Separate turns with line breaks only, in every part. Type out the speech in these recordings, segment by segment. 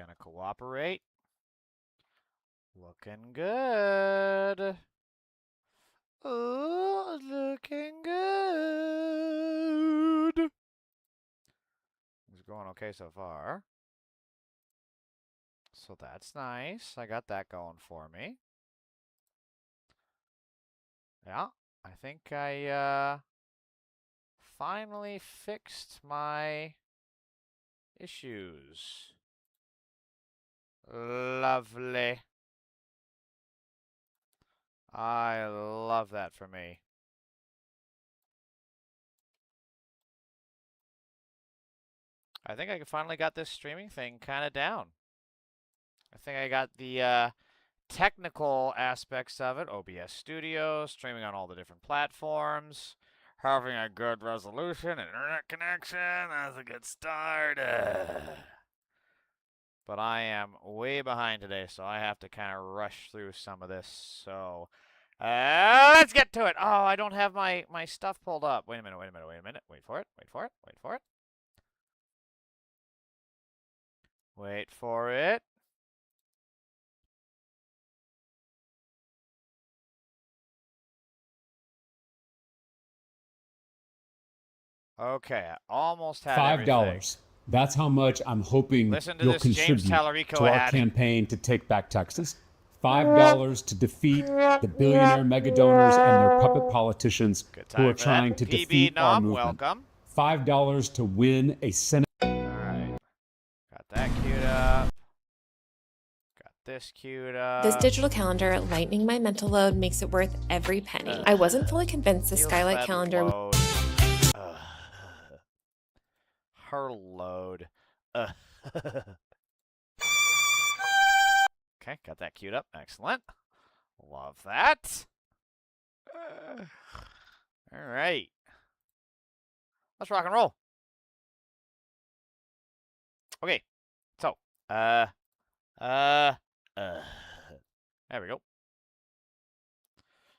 gonna cooperate. Looking good. Oh, looking good. It's going okay so far. So that's nice. I got that going for me. Yeah, I think I finally fixed my issues. Lovely. I love that for me. I think I finally got this streaming thing kind of down. I think I got the technical aspects of it. OBS Studio, streaming on all the different platforms, having a good resolution, internet connection. That's a good start. But I am way behind today, so I have to kind of rush through some of this. So let's get to it. Oh, I don't have my stuff pulled up. Wait a minute. Wait for it. Wait for it. Okay, I almost had everything.
$5. That's how much I'm hoping you'll contribute to our campaign to take back Texas. $5 to defeat the billionaire mega donors and their puppet politicians who are trying to defeat our movement.
Welcome.
$5 to win a Senate.
All right, got that queued up. Got this queued up.
This digital calendar lightening my mental load makes it worth every penny. I wasn't fully convinced the Skylight calendar.
Her load. Okay, got that queued up. Excellent. Love that. All right. Let's rock and roll. Okay. So, there we go.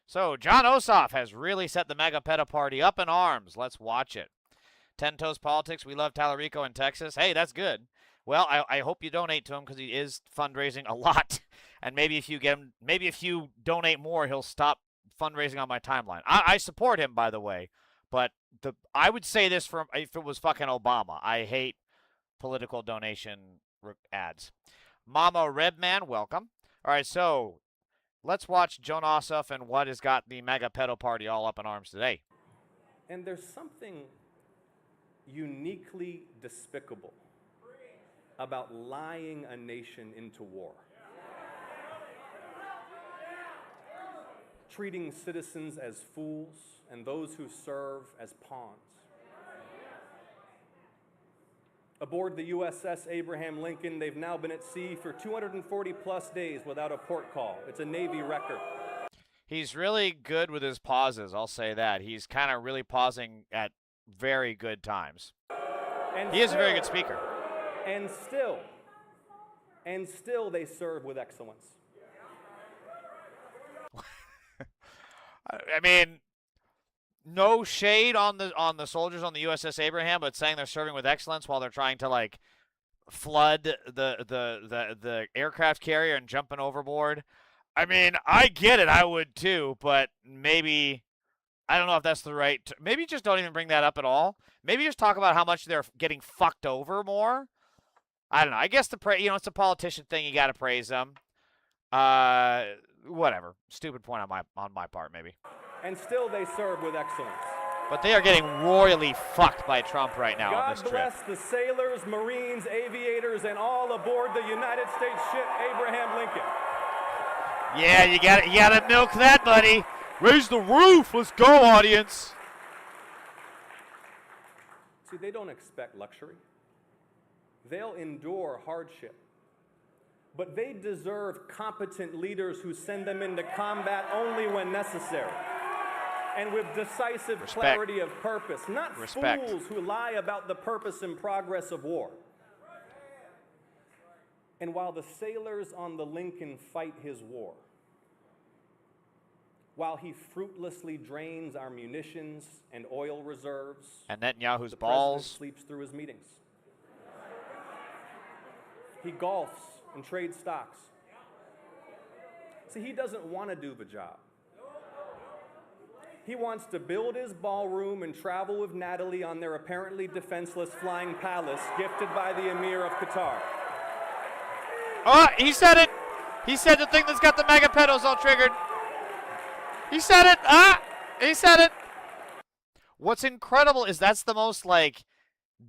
So, Jon Ossof has really set the mega pedo party up in arms. Let's watch it. 10 Toes Politics, we love Tallarico in Texas. Hey, that's good. Well, I hope you donate to him because he is fundraising a lot. And maybe if you get him, maybe if you donate more, he'll stop fundraising on my timeline. I support him, by the way. But I would say this for if it was fucking Obama. I hate political donation ads. Mama Redman, welcome. All right, so let's watch Jon Ossof and what has got the mega pedo party all up in arms today.
And there's something uniquely despicable about lying a nation into war. Treating citizens as fools and those who serve as pawns. Aboard the USS Abraham Lincoln, they've now been at sea for 240 plus days without a port call. It's a Navy record.
He's really good with his pauses, I'll say that. He's kind of really pausing at very good times. And he is a very good speaker.
And still they serve with excellence.
I mean, no shade on the soldiers on the USS Abraham, but saying they're serving with excellence while they're trying to like flood the aircraft carrier and jumping overboard. I mean, I get it. I would too, but maybe I don't know if that's the right. Maybe just don't even bring that up at all. Maybe just talk about how much they're getting fucked over more. I don't know. I guess it's a politician thing. You got to praise them. Whatever. Stupid point on my part, maybe.
And still they serve with excellence.
But they are getting royally fucked by Trump right now on this trip.
God bless the sailors, Marines, aviators, and all aboard the United States ship Abraham Lincoln.
Yeah, you gotta milk that, buddy. Raise the roof. Let's go, audience.
See, they don't expect luxury. They'll endure hardship. But they deserve competent leaders who send them into combat only when necessary. And with decisive clarity of purpose, not fools who lie about the purpose and progress of war. And while the sailors on the Lincoln fight his war, while he fruitlessly drains our munitions and oil reserves,
and Netanyahu's
the
balls
president sleeps through his meetings. He golfs and trades stocks. See, he doesn't want to do the job. He wants to build his ballroom and travel with Natalie on their apparently defenseless flying palace gifted by the Emir of Qatar.
Oh, he said it. He said the thing that's got the mega pedals all triggered. He said it. He said it. What's incredible is that's the most, like,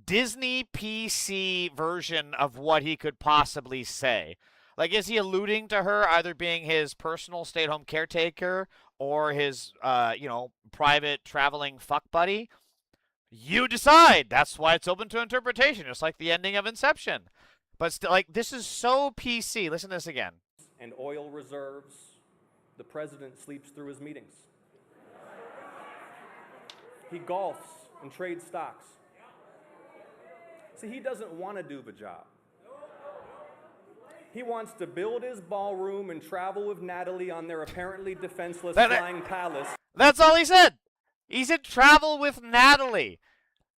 Disney PC version of what he could possibly say. Like, is he alluding to her either being his personal stay-at-home caretaker or his, private traveling fuck buddy? You decide. That's why it's open to interpretation, just like the ending of Inception. But still, like, this is so PC. Listen to this again.
And oil reserves. The president sleeps through his meetings. He golfs and trades stocks. See, he doesn't want to do the job. He wants to build his ballroom and travel with Natalie on their apparently defenseless flying palace.
That's all he said. He said travel with Natalie.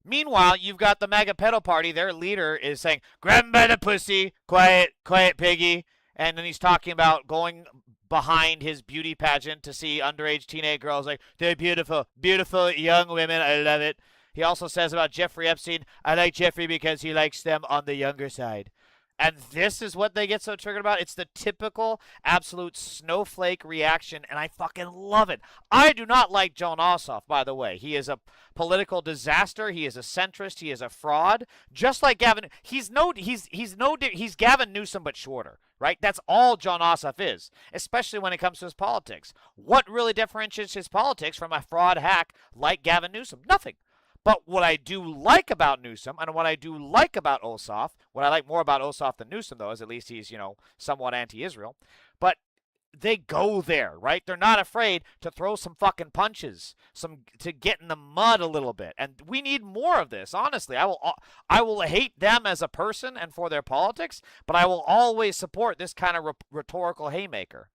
Meanwhile, you've got the MAGA pedo party. Their leader is saying, grab him by the pussy, quiet, quiet, piggy. And then he's talking about going behind his beauty pageant to see underage teenage girls like, they're beautiful, beautiful young women. I love it. He also says about Jeffrey Epstein, I like Jeffrey because he likes them on the younger side. And this is what they get so triggered about. It's the typical absolute snowflake reaction, and I fucking love it. I do not like Jon Ossof, by the way. He is a political disaster. He is a centrist. He is a fraud. Just like Gavin, he's Gavin Newsom but shorter, right? That's all Jon Ossof is, especially when it comes to his politics. What really differentiates his politics from a fraud hack like Gavin Newsom? Nothing. But what I do like about Newsom and what I do like about Ossof, what I like more about Ossof than Newsom, though, is at least he's, somewhat anti-Israel. But they go there, right? They're not afraid to throw some fucking punches, to get in the mud a little bit. And we need more of this, honestly. I will hate them as a person and for their politics, but I will always support this kind of rhetorical haymaker.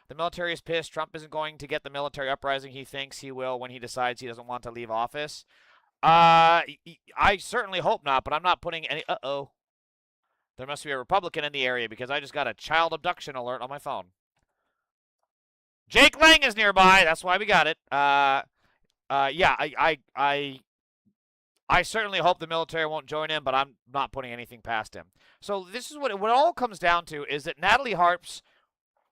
The military is pissed. Trump isn't going to get the military uprising he thinks he will when he decides he doesn't want to leave office. I certainly hope not, but I'm not putting any... Uh-oh. There must be a Republican in the area because I just got a child abduction alert on my phone. Jake Lang is nearby. That's why we got it. Yeah, I certainly hope the military won't join in, but I'm not putting anything past him. So this is what it all comes down to, is that Natalie Harp's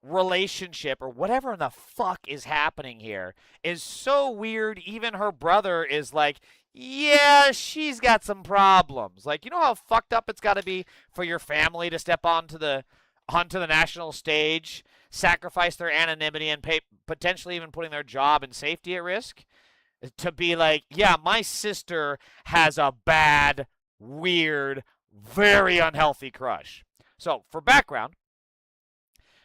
relationship, or whatever in the fuck is happening here, is so weird. Even her brother is like, yeah, she's got some problems. Like, you know how fucked up it's got to be for your family to step onto the national stage, sacrifice their anonymity, and potentially even putting their job and safety at risk? To be like, yeah, my sister has a bad, weird, very unhealthy crush. So, for background,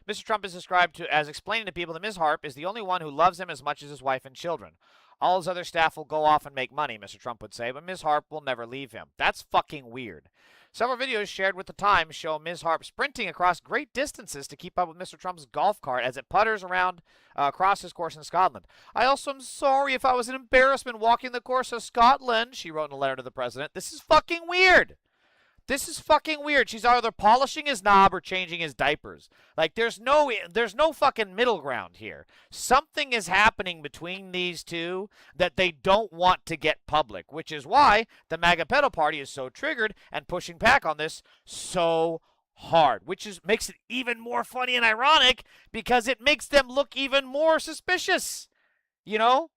Mr. Trump is described as explaining to people that Ms. Harp is the only one who loves him as much as his wife and children. All his other staff will go off and make money, Mr. Trump would say, but Ms. Harp will never leave him. That's fucking weird. Several videos shared with the Times show Ms. Harp sprinting across great distances to keep up with Mr. Trump's golf cart as it putters around across his course in Scotland. I also am sorry if I was an embarrassment walking the course of Scotland, she wrote in a letter to the president. This is fucking weird. This is fucking weird. She's either polishing his knob or changing his diapers. Like, there's no fucking middle ground here. Something is happening between these two that they don't want to get public, which is why the MAGA pedo party is so triggered and pushing back on this so hard, which makes it even more funny and ironic because it makes them look even more suspicious. You know?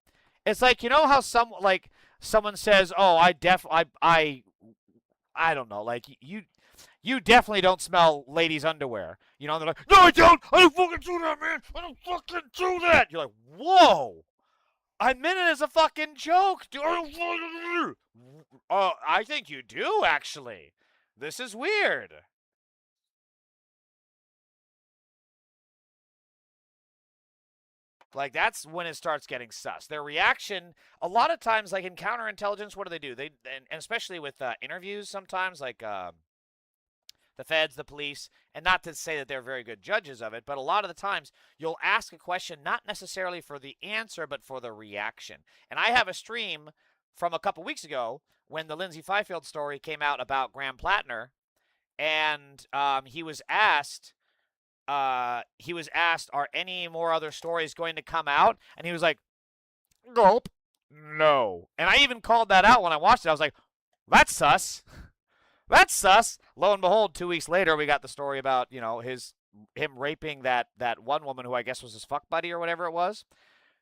It's like, you know how someone says, "Oh, I don't know, like, you definitely don't smell ladies' underwear." You know, they're like, "No, I don't! I don't fucking do that, man! I don't fucking do that!" You're like, whoa! I meant it as a fucking joke, dude. I think you do, actually. This is weird. Like, that's when it starts getting sus. Their reaction, a lot of times, like in counterintelligence, what do? And especially with interviews sometimes, like the feds, the police, and not to say that they're very good judges of it, but a lot of the times you'll ask a question not necessarily for the answer, but for the reaction. And I have a stream from a couple weeks ago when the Lindsay Fifield story came out about Graham Plattner, and he was asked, are any more other stories going to come out? And he was like, nope, no. And I even called that out when I watched it. I was like, that's sus. That's sus. Lo and behold, 2 weeks later, we got the story about, him raping that one woman who I guess was his fuck buddy or whatever it was.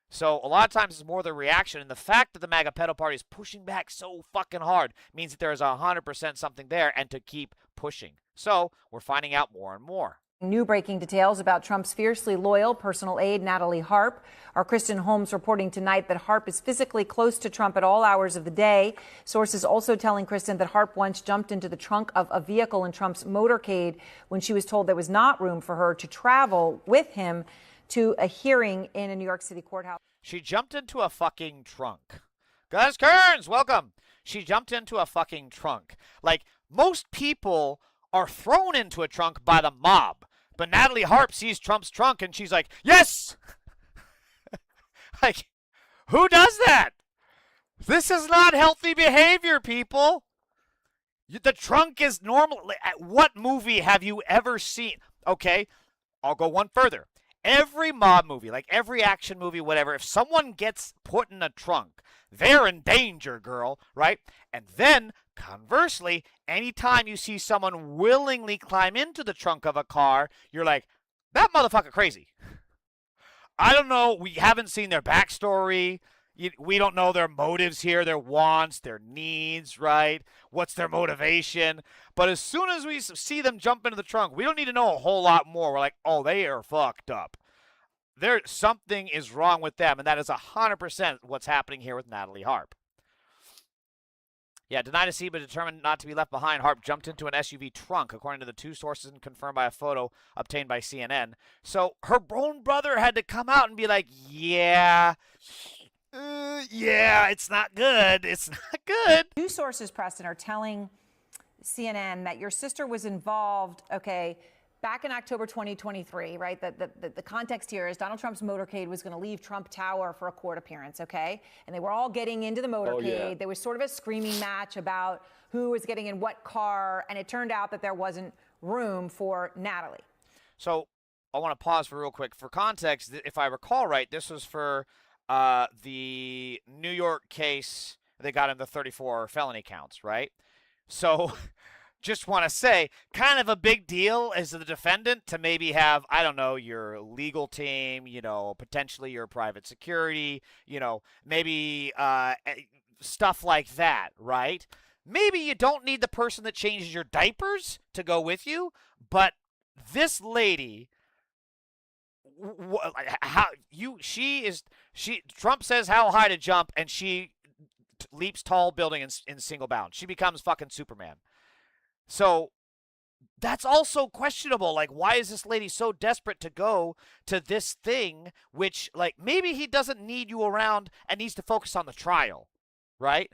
So a lot of times it's more the reaction, and the fact that the MAGA pedo party is pushing back so fucking hard means that there's 100% something there, and to keep pushing. So we're finding out more and more.
New breaking details about Trump's fiercely loyal personal aide, Natalie Harp. Our Kristen Holmes reporting tonight that Harp is physically close to Trump at all hours of the day. Sources also telling Kristen that Harp once jumped into the trunk of a vehicle in Trump's motorcade when she was told there was not room for her to travel with him to a hearing in a New York City courthouse.
She jumped into a fucking trunk. Gus Kearns, welcome. She jumped into a fucking trunk. Like, most people are thrown into a trunk by the mob. But Natalie Harp sees Trump's trunk and she's like, yes! Like, who does that? This is not healthy behavior, people. The trunk is normal. What movie have you ever seen? Okay, I'll go one further. Every mob movie, like every action movie, whatever, if someone gets put in a trunk, they're in danger, girl, right? And then, conversely, anytime you see someone willingly climb into the trunk of a car, you're like, that motherfucker crazy. I don't know. We haven't seen their backstory. We don't know their motives here, their wants, their needs, right? What's their motivation? But as soon as we see them jump into the trunk, we don't need to know a whole lot more. We're like, oh, they are fucked up. Something is wrong with them, and that is 100% what's happening here with Natalie Harp. Yeah, denied a seat but determined not to be left behind. Harp jumped into an SUV trunk, according to the two sources and confirmed by a photo obtained by CNN. So her own brother had to come out and be like, yeah, it's not good. It's not good.
Two sources, Preston, are telling CNN that your sister was involved, back in October 2023, right? The context here is Donald Trump's motorcade was going to leave Trump Tower for a court appearance, okay? And they were all getting into the motorcade. Oh, yeah. There was sort of a screaming match about who was getting in what car, and it turned out that there wasn't room for Natalie.
So I want to pause for real quick. For context, if I recall right, this was for the New York case. They got him the 34 felony counts, right? So just want to say, kind of a big deal as the defendant to maybe have, I don't know, your legal team, potentially your private security, maybe stuff like that, right? Maybe you don't need the person that changes your diapers to go with you, but this lady, Trump says how high to jump, and she leaps tall building in single bound. She becomes fucking Superman. So that's also questionable. Like, why is this lady so desperate to go to this thing, which, like, maybe he doesn't need you around and needs to focus on the trial, right?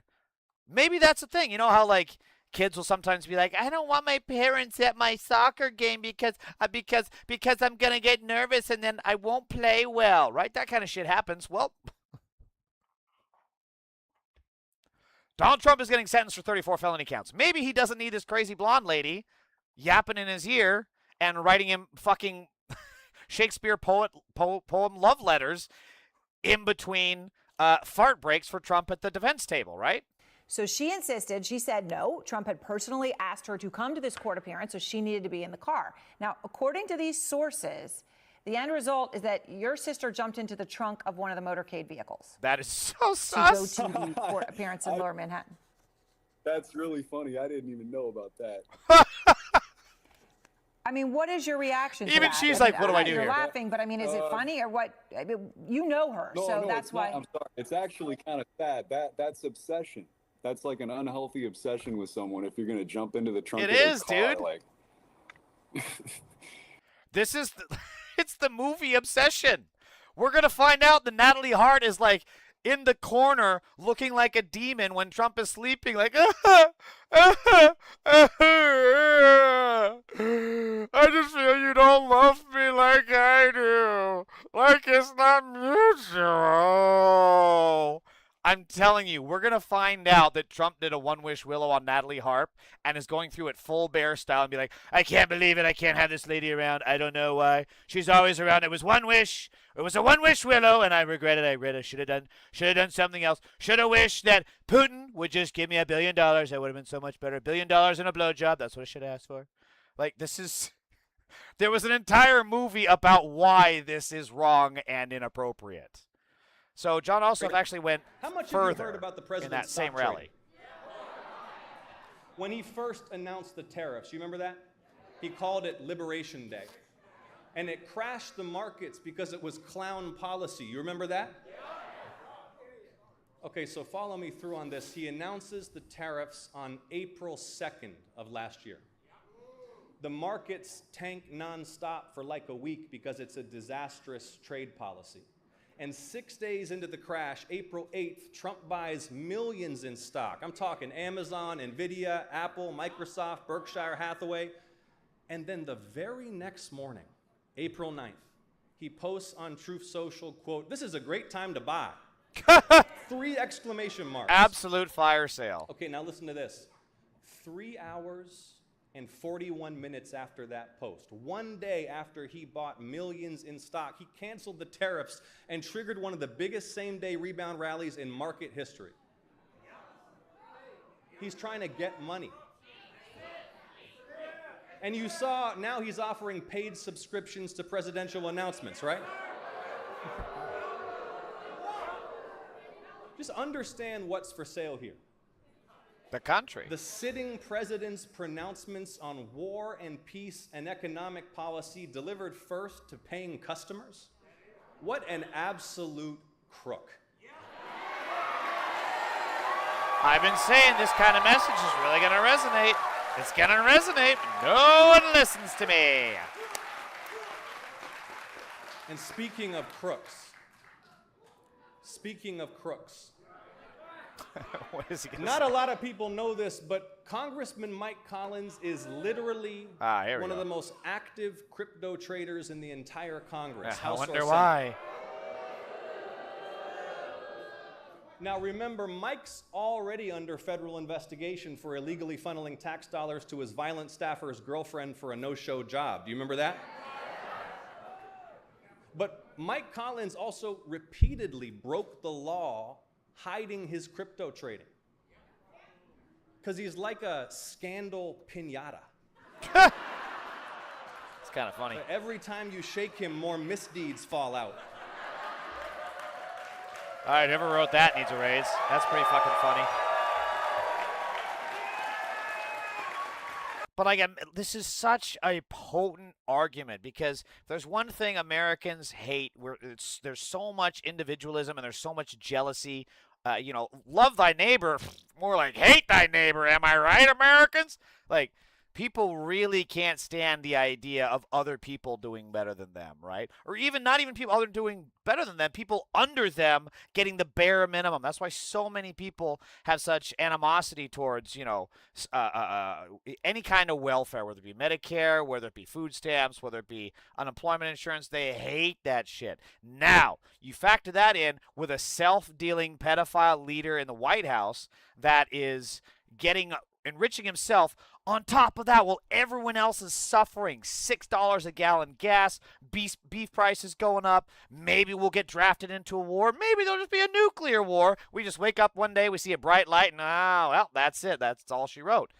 Maybe that's the thing. You know how, like, kids will sometimes be like, I don't want my parents at my soccer game because I'm going to get nervous and then I won't play well, right? That kind of shit happens. Well, Donald Trump is getting sentenced for 34 felony counts. Maybe he doesn't need this crazy blonde lady yapping in his ear and writing him fucking Shakespeare poem love letters in between fart breaks for Trump at the defense table, right?
So she insisted. She said no. Trump had personally asked her to come to this court appearance, so she needed to be in the car. Now, according to these sources, the end result is that your sister jumped into the trunk of one of the motorcade vehicles.
That is so sus.
To go to the court appearance in Lower Manhattan.
That's really funny. I didn't even know about that.
I mean, what is your reaction to
Even
that?
she's like, what do I do
You're
here?
laughing, but I mean, is it funny or what? I mean, you know her, so that's why.
I'm sorry. It's actually kind of sad. That's obsession. That's like an unhealthy obsession with someone if you're going to jump into the trunk of their car.
Dude.
Like...
This is... It's the movie Obsession. We're going to find out that Natalie Hart is like in the corner looking like a demon when Trump is sleeping like, I just feel you don't love me like I do. Like it's not mutual. I'm telling you, we're going to find out that Trump did a one-wish willow on Natalie Harp and is going through it full bear style and be like, I can't believe it. I can't have this lady around. I don't know why. She's always around. It was one wish. It was a one-wish willow, and I regret it. I regret it. Should have done something else. Should have wished that Putin would just give me $1 billion. That would have been so much better. $1 billion and a blowjob. That's what I should have asked for. Like, this is... There was an entire movie about why this is wrong and inappropriate. So Jon Ossof actually went further
about the
in that same rally.
When he first announced the tariffs, you remember that? He called it Liberation Day. And it crashed the markets because it was clown policy. You remember that? Okay, so follow me through on this. He announces the tariffs on April 2nd of last year. The markets tank nonstop for like a week because it's a disastrous trade policy. And 6 days into the crash, April 8th, Trump buys millions in stock. I'm talking Amazon, Nvidia, Apple, Microsoft, Berkshire Hathaway. And then the very next morning, April 9th, he posts on Truth Social, quote, "This is a great time to buy." 3 exclamation marks.
Absolute fire sale.
Okay, now listen to this. 3 hours and 41 minutes after that post, 1 day after he bought millions in stock, he canceled the tariffs and triggered one of the biggest same-day rebound rallies in market history. He's trying to get money. And you saw, now he's offering paid subscriptions to presidential announcements, right? Just understand what's for sale here.
The country.
The sitting president's pronouncements on war and peace and economic policy delivered first to paying customers? What an absolute crook.
I've been saying this kind of message is really going to resonate. It's going to resonate. No one listens to me.
And speaking of crooks,
What is he gonna
not
say?
a lot of people know this, but Congressman Mike Collins is literally one of the most active crypto traders in the entire Congress.
I wonder why.
Now remember, Mike's already under federal investigation for illegally funneling tax dollars to his violent staffer's girlfriend for a no-show job. Do you remember that? But Mike Collins also repeatedly broke the law hiding his crypto trading. Because he's like a scandal piñata.
It's kind of funny.
Every time you shake him, more misdeeds fall out.
All right, whoever wrote that needs a raise. That's pretty fucking funny. But again, this is such a potent argument because if there's one thing Americans hate, there's so much individualism and there's so much jealousy. Love thy neighbor, more like hate thy neighbor. Am I right, Americans? Like, people really can't stand the idea of other people doing better than them, right? Or even not even people other doing better than them, people under them getting the bare minimum. That's why so many people have such animosity towards, any kind of welfare, whether it be Medicare, whether it be food stamps, whether it be unemployment insurance. They hate that shit. Now, you factor that in with a self-dealing pedophile leader in the White House that is enriching himself. On top of that, while everyone else is suffering, $6 a gallon gas, beef prices going up, maybe we'll get drafted into a war, maybe there'll just be a nuclear war. We just wake up one day, we see a bright light, and that's it. That's all she wrote.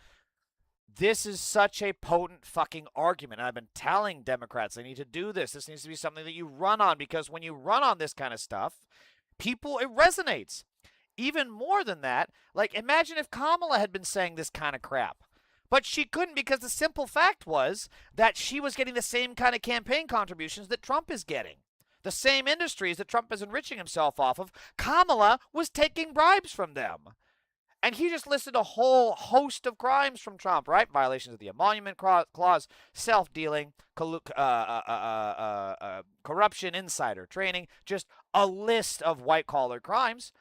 This is such a potent fucking argument. And I've been telling Democrats they need to do this. This needs to be something that you run on, because when you run on this kind of stuff, it resonates. Even more than that, like, imagine if Kamala had been saying this kind of crap. But she couldn't, because the simple fact was that she was getting the same kind of campaign contributions that Trump is getting. The same industries that Trump is enriching himself off of, Kamala was taking bribes from them. And he just listed a whole host of crimes from Trump, right? Violations of the Emolument Clause, self-dealing, corruption, insider trading, just a list of white-collar crimes.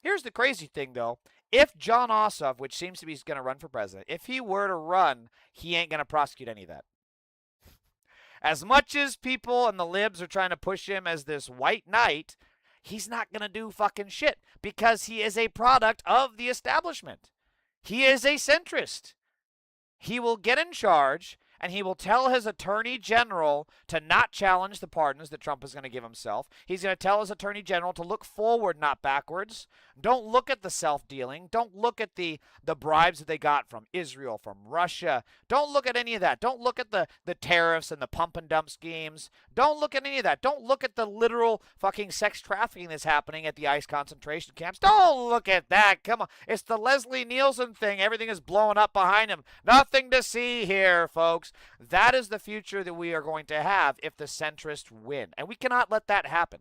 Here's the crazy thing, though. If Jon Ossof, which seems to be going to run for president, if he were to run, he ain't going to prosecute any of that. As much as people and the libs are trying to push him as this white knight, he's not going to do fucking shit because he is a product of the establishment. He is a centrist. He will get in charge, and he will tell his attorney general to not challenge the pardons that Trump is going to give himself. He's going to tell his attorney general to look forward, not backwards. Don't look at the self-dealing. Don't look at the bribes that they got from Israel, from Russia. Don't look at any of that. Don't look at the tariffs and the pump and dump schemes. Don't look at any of that. Don't look at the literal fucking sex trafficking that's happening at the ICE concentration camps. Don't look at that. Come on. It's the Leslie Nielsen thing. Everything is blowing up behind him. Nothing to see here, folks. That is the future that we are going to have if the centrists win. And we cannot let that happen.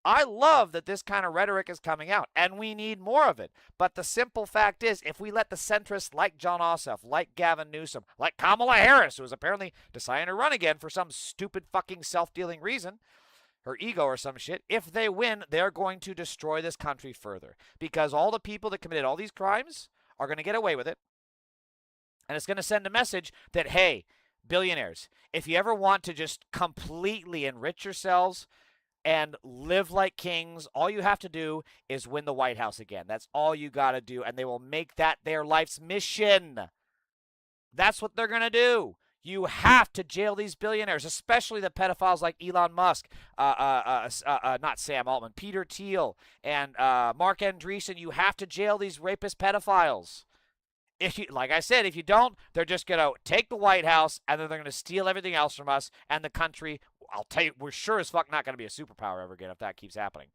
I love that this kind of rhetoric is coming out, and we need more of it. But the simple fact is, if we let the centrists like Jon Ossof, like Gavin Newsom, like Kamala Harris, who is apparently deciding to run again for some stupid fucking self-dealing reason, her ego or some shit, if they win, they're going to destroy this country further. Because all the people that committed all these crimes are going to get away with it. And it's going to send a message that, hey, billionaires, if you ever want to just completely enrich yourselves and live like kings, all you have to do is win the White House again. That's all you got to do, and they will make that their life's mission. That's what they're going to do. You have to jail these billionaires, especially the pedophiles like Elon Musk, not Sam Altman, Peter Thiel, and Mark Andreessen. You have to jail these rapist pedophiles. If you, like I said, if you don't, they're just going to take the White House, and then they're going to steal everything else from us, and the country, I'll tell you, we're sure as fuck not going to be a superpower ever again if that keeps happening.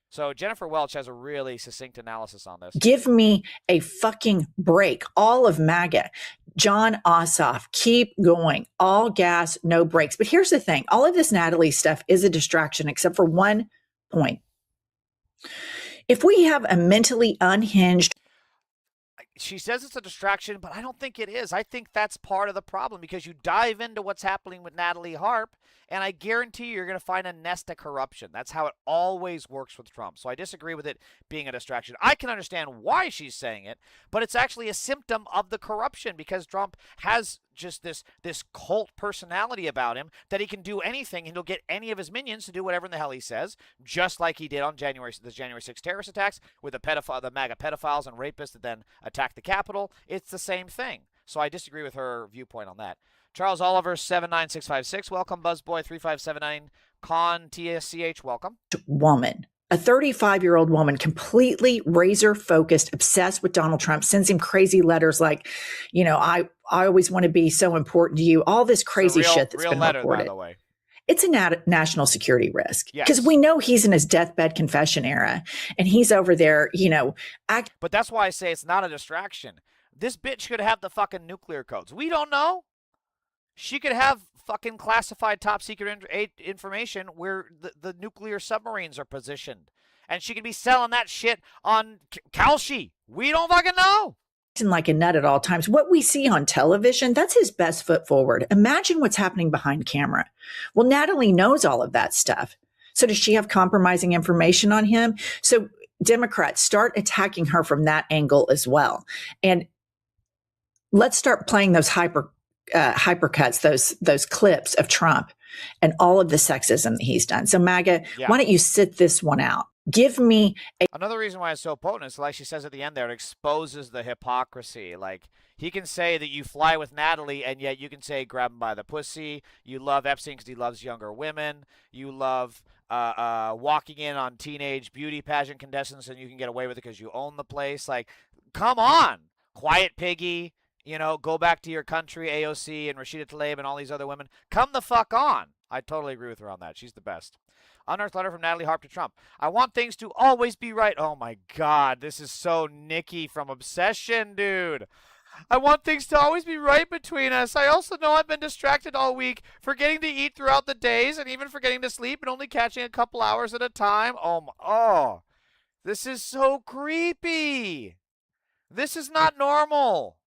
So Jennifer Welch has a really succinct analysis on this.
Give me a fucking break. All of MAGA. Jon Ossof, keep going. All gas, no brakes. But here's the thing. All of this Natalie stuff is a distraction, except for one point. If we have a mentally unhinged,
she says it's a distraction, but I don't think it is. I think that's part of the problem because you dive into what's happening with Natalie Harp, and I guarantee you're going to find a nest of corruption. That's how it always works with Trump. So I disagree with it being a distraction. I can understand why she's saying it, but it's actually a symptom of the corruption because Trump has just this cult personality about him that he can do anything and he'll get any of his minions to do whatever in the hell he says, just like he did on the January 6th terrorist attacks with the MAGA pedophiles and rapists that then attacked the Capitol. It's the same thing. So I disagree with her viewpoint on that. Charles Oliver, 79656. Welcome, Buzzboy 3579. Con TSCH, welcome.
Woman, a 35-year-old woman, completely razor-focused, obsessed with Donald Trump, sends him crazy letters like, you know, I always want to be so important to you. All this crazy shit that's been reported. By the way. It's a national security risk because we know he's in his deathbed confession era and he's over there, you know.
But that's why I say it's not a distraction. This bitch could have the fucking nuclear codes. We don't know. She could have fucking classified top secret information where the nuclear submarines are positioned. And she could be selling that shit on Kalshi. We don't fucking know.
Like a nut at all times. What we see on television, that's his best foot forward. Imagine what's happening behind camera. Well, Natalie knows all of that stuff. So does she have compromising information on him? So Democrats start attacking her from that angle as well. And let's start playing those hypercuts, those clips of Trump and all of the sexism that he's done. So MAGA, why don't you sit this one out? Give me
another reason why it's so potent is like she says at the end there, it exposes the hypocrisy. Like he can say that you fly with Natalie and yet you can say grab him by the pussy. You love Epstein because he loves younger women. You love walking in on teenage beauty pageant contestants and you can get away with it because you own the place. Like, come on, Quiet Piggy. You know, go back to your country, AOC and Rashida Tlaib and all these other women. Come the fuck on. I totally agree with her on that. She's the best. Unearthed letter from Natalie Harp to Trump. I want things to always be right. Oh, my God. This is so Nikki from Obsession, dude. I want things to always be right between us. I also know I've been distracted all week, forgetting to eat throughout the days and even forgetting to sleep and only catching a couple hours at a time. Oh, this is so creepy. This is not normal.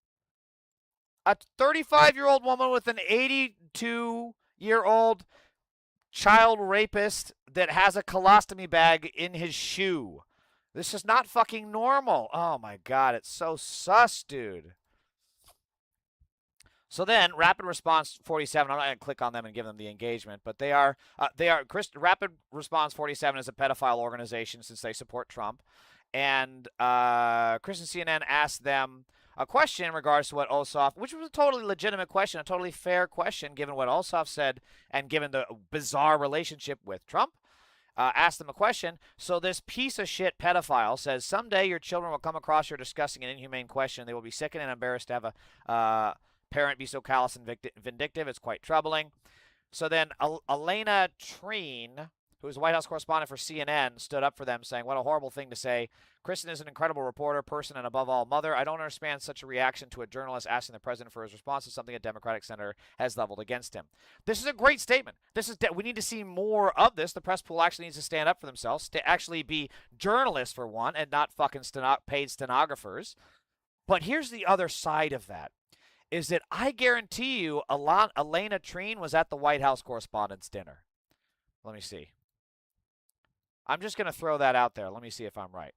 A 35-year-old woman with an 82-year-old child rapist that has a colostomy bag in his shoe. This is not fucking normal. Oh, my God. It's so sus, dude. So then, Rapid Response 47, I'm not going to click on them and give them the engagement, but Rapid Response 47 is a pedophile organization since they support Trump. And Christian CNN asked them a question in regards to what Ossof, which was a totally legitimate question, a totally fair question, given what Ossof said and given the bizarre relationship with Trump. Asked them a question. So this piece of shit pedophile says, someday your children will come across your disgusting and inhumane question. They will be sickened and embarrassed to have a parent be so callous and vindictive. It's quite troubling. So then Elena Treen, who is a White House correspondent for CNN, stood up for them, saying, what a horrible thing to say. Kristen is an incredible reporter, person, and above all, mother. I don't understand such a reaction to a journalist asking the president for his response to something a Democratic senator has leveled against him. This is a great statement. We need to see more of this. The press pool actually needs to stand up for themselves, to actually be journalists for one, and not fucking paid stenographers. But here's the other side of that, is that I guarantee you Elena Treen was at the White House Correspondents' Dinner. Let me see. I'm just going to throw that out there. Let me see if I'm right.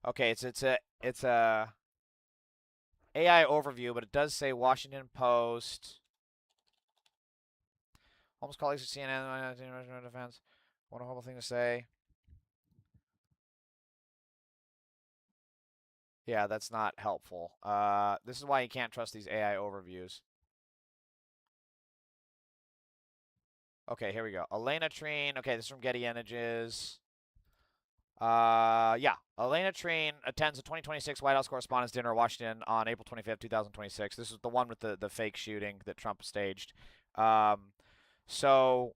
Okay, it's a AI overview, but it does say Washington Post. Holmes colleagues at CNN defense. What a horrible thing to say. Yeah, that's not helpful. This is why you can't trust these AI overviews. Okay, here we go. Elena Treen. Okay, this is from Getty Images. Yeah, Elena Treen attends the 2026 White House Correspondents' Dinner in Washington on April 25th, 2026. This is the one with the fake shooting that Trump staged. So,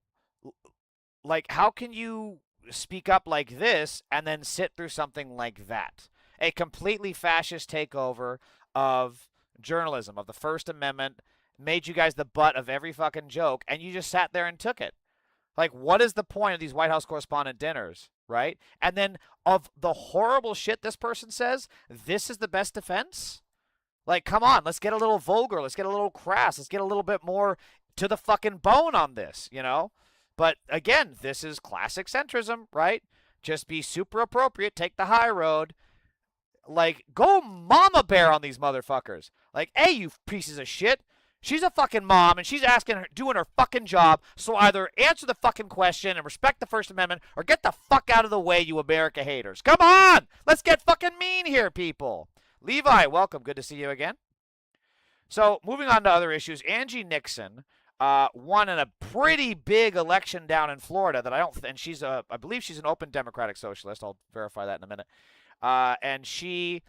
like, how can you speak up like this and then sit through something like that? A completely fascist takeover of journalism, of the First Amendment, made you guys the butt of every fucking joke, and you just sat there and took it. Like, what is the point of these White House correspondent dinners, right? And then of the horrible shit this person says, this is the best defense? Like, come on, let's get a little vulgar, let's get a little crass, let's get a little bit more to the fucking bone on this, you know? But again, this is classic centrism, right? Just be super appropriate, take the high road. Like, go mama bear on these motherfuckers. Like, hey, you pieces of shit. She's a fucking mom, and she's doing her fucking job, so either answer the fucking question and respect the First Amendment, or get the fuck out of the way, you America haters. Come on! Let's get fucking mean here, people. Levi, welcome. Good to see you again. So, moving on to other issues, Angie Nixon won in a pretty big election down in Florida that and I believe she's an open Democratic Socialist. I'll verify that in a minute. And she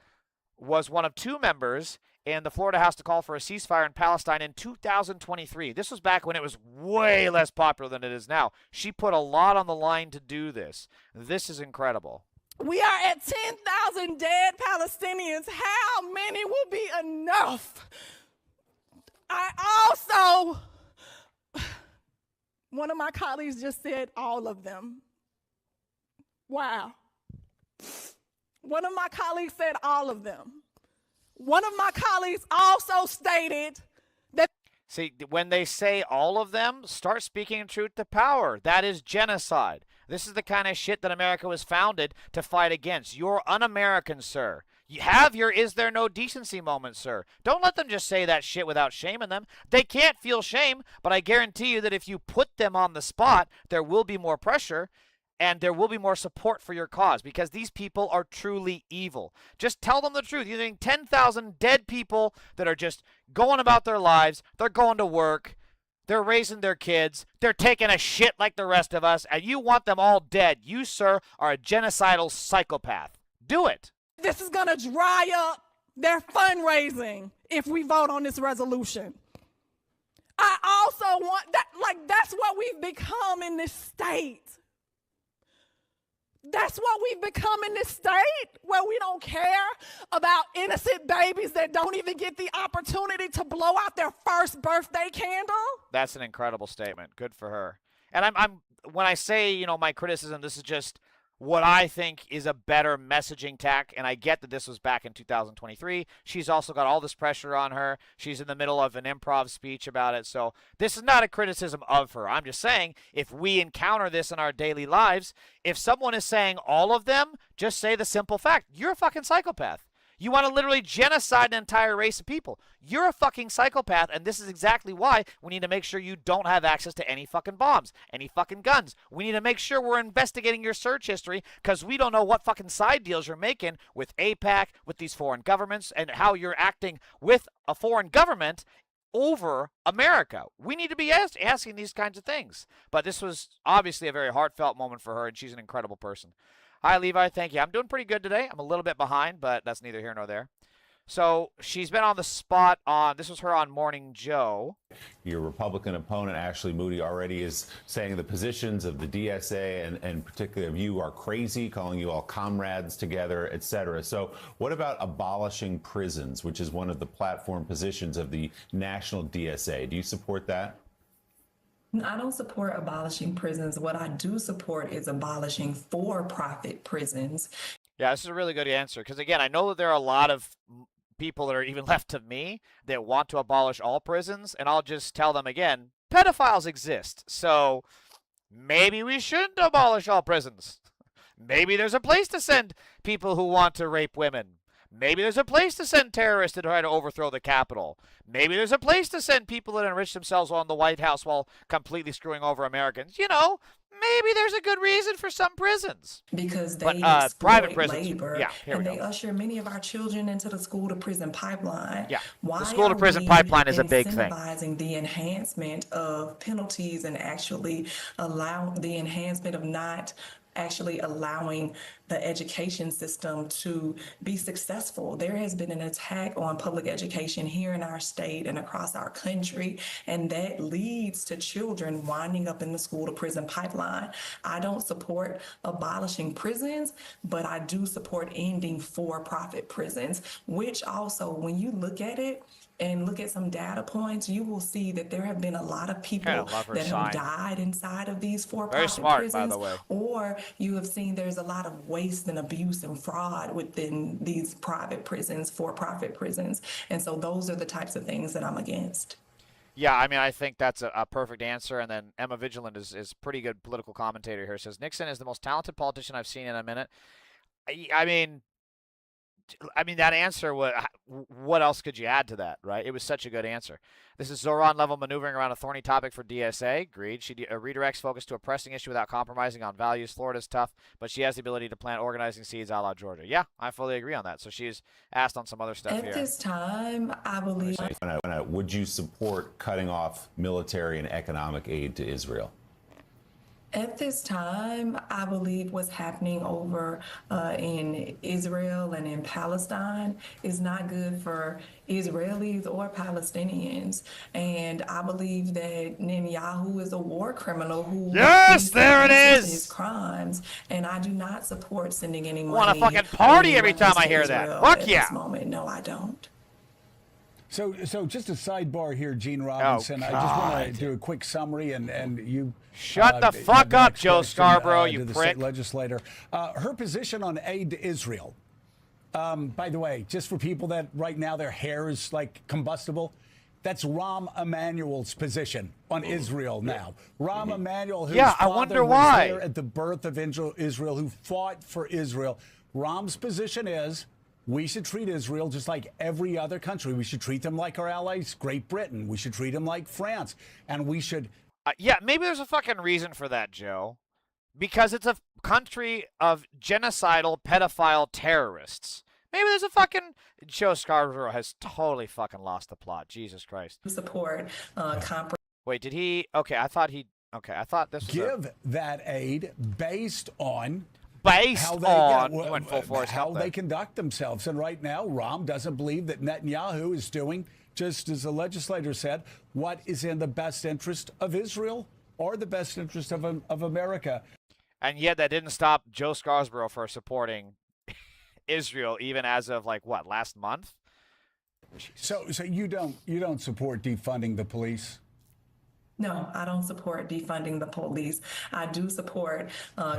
was one of two members in the Florida House to call for a ceasefire in Palestine in 2023. This was back when it was way less popular than it is now. She put a lot on the line to do this. This is incredible.
We are at 10,000 dead Palestinians. How many will be enough? One of my colleagues just said all of them. Wow. One of my colleagues said all of them. One of my colleagues also stated that...
See, when they say all of them, start speaking truth to power. That is genocide. This is the kind of shit that America was founded to fight against. You're un-American, sir. You have your is there no decency moment, sir. Don't let them just say that shit without shame in them. They can't feel shame, but I guarantee you that if you put them on the spot, there will be more pressure. And there will be more support for your cause because these people are truly evil. Just tell them the truth. You're getting 10,000 dead people that are just going about their lives. They're going to work. They're raising their kids. They're taking a shit like the rest of us. And you want them all dead. You, sir, are a genocidal psychopath. Do it.
This is going to dry up their fundraising if we vote on this resolution. I also want that, that's what we've become in this state. That's what we've become in this state, where we don't care about innocent babies that don't even get the opportunity to blow out their first birthday candle.
That's an incredible statement. Good for her. And I'm when I say, my criticism, this is just what I think is a better messaging tack, and I get that this was back in 2023. She's also got all this pressure on her. She's in the middle of an improv speech about it. So this is not a criticism of her. I'm just saying, if we encounter this in our daily lives, if someone is saying all of them, just say the simple fact. You're a fucking psychopath. You want to literally genocide an entire race of people. You're a fucking psychopath, and this is exactly why we need to make sure you don't have access to any fucking bombs, any fucking guns. We need to make sure we're investigating your search history, because we don't know what fucking side deals you're making with AIPAC, with these foreign governments, and how you're acting with a foreign government over America. We need to be asking these kinds of things. But this was obviously a very heartfelt moment for her, and she's an incredible person. Hi, Levi. Thank you. I'm doing pretty good today. I'm a little bit behind, but that's neither here nor there. So she's been on the spot on, this was her on Morning Joe.
Your Republican opponent, Ashley Moody, already is saying the positions of the DSA and particularly of you are crazy, calling you all comrades together, et cetera. So what about abolishing prisons, which is one of the platform positions of the national DSA? Do you support that?
I don't support abolishing prisons. What I do support is abolishing for-profit prisons.
Yeah, this is a really good answer. Because, again, I know that there are a lot of people that are even left to me that want to abolish all prisons. And I'll just tell them again, pedophiles exist. So maybe we shouldn't abolish all prisons. Maybe there's a place to send people who want to rape women. Maybe there's a place to send terrorists to try to overthrow the Capitol. Maybe there's a place to send people that enrich themselves on the White House while completely screwing over Americans. You know, maybe there's a good reason for some prisons.
Because they exploit
private prisons,
labor,
yeah,
and they usher many of our children into the school-to-prison pipeline.
Yeah,
Why
the school-to-prison pipeline is a big thing.
Incentivizing the enhancement of penalties and actually allow the enhancement of not actually allowing the education system to be successful. There has been an attack on public education here in our state and across our country, and that leads to children winding up in the school to prison pipeline. I don't support abolishing prisons, but I do support ending for-profit prisons, which also, when you look at it, and look at some data points, you will see that there have been a lot of people that have died inside of these for-profit prisons. By the way. Or you have seen there's a lot of waste and abuse and fraud within these private prisons, for-profit prisons. And so those are the types of things that I'm against.
Yeah, I mean, I think that's a perfect answer. And then Emma Vigilant is pretty good political commentator here. Says, Nixon is the most talented politician I've seen in a minute. I mean, that answer, what else could you add to that, right? It was such a good answer. This is Zoran level maneuvering around a thorny topic for DSA. Agreed. She redirects focus to a pressing issue without compromising on values. Florida's tough, but she has the ability to plant organizing seeds a la Georgia. Yeah, I fully agree on that. So she's asked on some other stuff here.
At this time, I believe...
Would you support cutting off military and economic aid to Israel?
At this time, I believe what's happening over in Israel and in Palestine is not good for Israelis or Palestinians. And I believe that Netanyahu is a war criminal who
there it is,
his crimes. And I do not support sending any money.
I want a fucking party every time I hear that. Fuck yeah.
At this moment, no, I don't.
So just a sidebar here, Gene Robinson. I just want to do a quick summary, and you
shut the fuck up, Joe Scarborough, you
the
prick.
State legislator. Her position on aid to Israel. By the way, just for people that right now their hair is like combustible, that's Rahm Emanuel's position on Israel now. Rahm Emanuel, whose
I wonder
was
why
there at the birth of Israel, who fought for Israel. Rahm's position is, we should treat Israel just like every other country. We should treat them like our allies, Great Britain. We should treat them like France. And we should...
yeah, maybe there's a fucking reason for that, Joe. Because it's a country of genocidal, pedophile terrorists. Maybe there's a fucking... Joe Scarborough has totally fucking lost the plot. Jesus Christ.
Support
Wait, did he... Okay, I thought he... Okay, I thought this was
give that aid based on...
Based on went full force
how they conduct themselves. And right now, Rahm doesn't believe that Netanyahu is doing, just as the legislator said, what is in the best interest of Israel or the best interest of America.
And yet that didn't stop Joe Scarborough for supporting Israel, even as of, like, what, last month?
So you don't support defunding the police?
No, I don't support defunding the police. I do support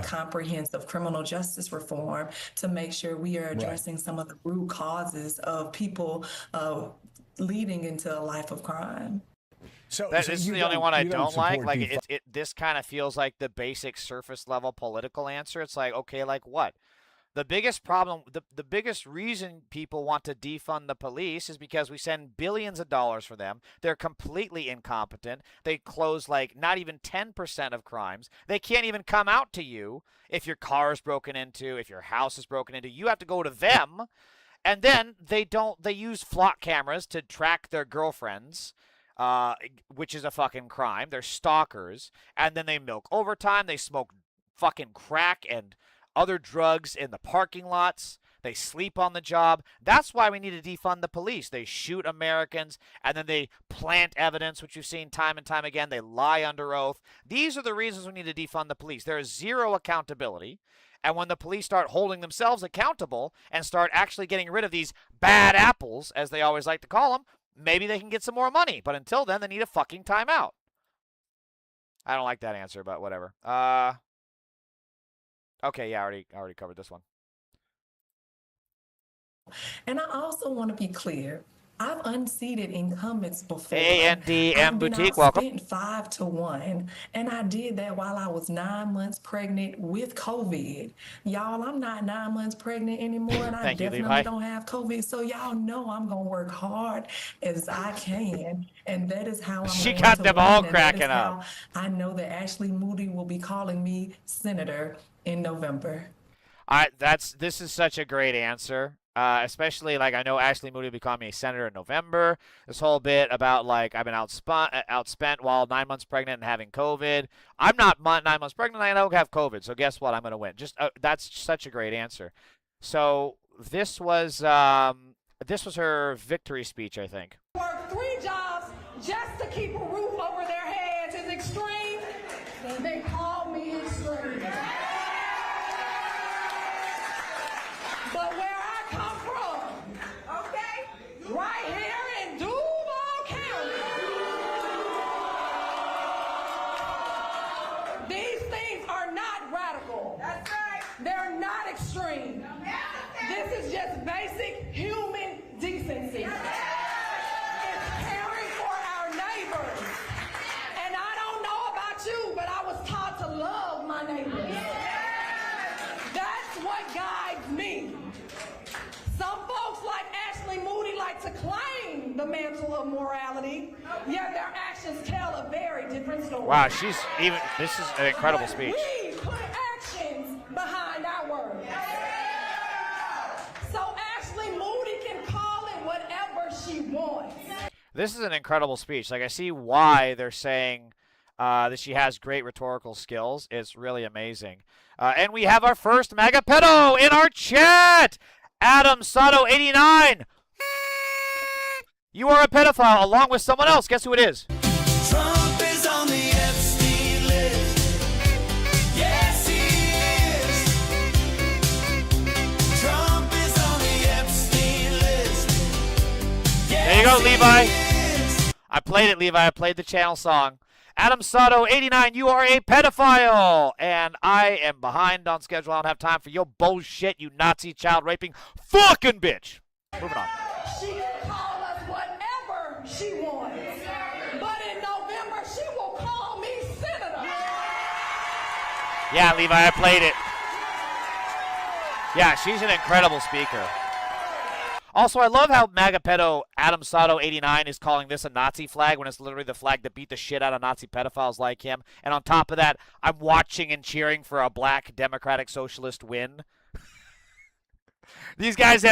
comprehensive criminal justice reform to make sure we are addressing some of the root causes of people leading into a life of crime.
So this is the only one I don't like. Like this kind of feels like the basic surface level political answer. It's like, okay, like what? The biggest problem, the biggest reason people want to defund the police is because we send billions of dollars for them. They're completely incompetent. They close like not even 10% of crimes. They can't even come out to you if your car is broken into, if your house is broken into. You have to go to them. And then they use flock cameras to track their girlfriends, which is a fucking crime. They're stalkers. And then they milk overtime. They smoke fucking crack and other drugs in the parking lots. They sleep on the job. That's why we need to defund the police. They shoot Americans, and then they plant evidence, which you've seen time and time again. They lie under oath. These are the reasons we need to defund the police. There is zero accountability. And when the police start holding themselves accountable and start actually getting rid of these bad apples, as they always like to call them, maybe they can get some more money. But until then, they need a fucking timeout. I don't like that answer, but whatever. Okay, yeah, I already covered this one.
And I also want to be clear. I've unseated incumbents before.
A&DM Boutique, welcome.
5-1, and I did that while I was 9 months pregnant with COVID. Y'all, I'm not 9 months pregnant anymore, and I definitely don't have COVID. So y'all know I'm gonna work hard as I can, and that is how I'm.
She got them all cracking up.
I know that Ashley Moody will be calling me senator in November.
All right, this is such a great answer. Especially, like, I know Ashley Moody will be calling me a senator in November. This whole bit about, like, I've been outspent while 9 months pregnant and having COVID. I'm not 9 months pregnant. I don't have COVID. So guess what? I'm going to win. Just that's such a great answer. So this was her victory speech, I think.
Work 3 jobs just to keep a roof over their heads is extreme. They call me extreme. But where I come from, okay, right here in Duval County, these things are not radical. That's right. They're not extreme. This is just basic human decency. It's caring for our neighbors. And I don't know about you, but I was taught to love my neighbors. That's what guides me. Some folks like Ashley Moody like to claim the mantle of morality, yet their actions tell a very different story.
Wow, this is an incredible speech.
We put actions behind our words. So Ashley Moody can call it whatever she wants.
This is an incredible speech. Like, I see why they're saying that she has great rhetorical skills. It's really amazing. And we have our first MAGA pedo in our chat. Adam Sato 89. You are a pedophile along with someone else. Guess who it is?
Trump is on the Epstein list. Yes, he is. Trump is on the Epstein list. Yes,
there you go, Levi. I played it, Levi. I played the channel song. Adam Sato 89, you are a pedophile. And I am behind on schedule. I don't have time for your bullshit, you Nazi child raping fucking bitch. Moving on.
She can call us whatever she wants. But in November, she will call me senator.
Yeah, Levi, I played it. Yeah, she's an incredible speaker. Also, I love how MAGA pedo Adam Sato 89 is calling this a Nazi flag when it's literally the flag that beat the shit out of Nazi pedophiles like him. And on top of that, I'm watching and cheering for a black Democratic Socialist win. These guys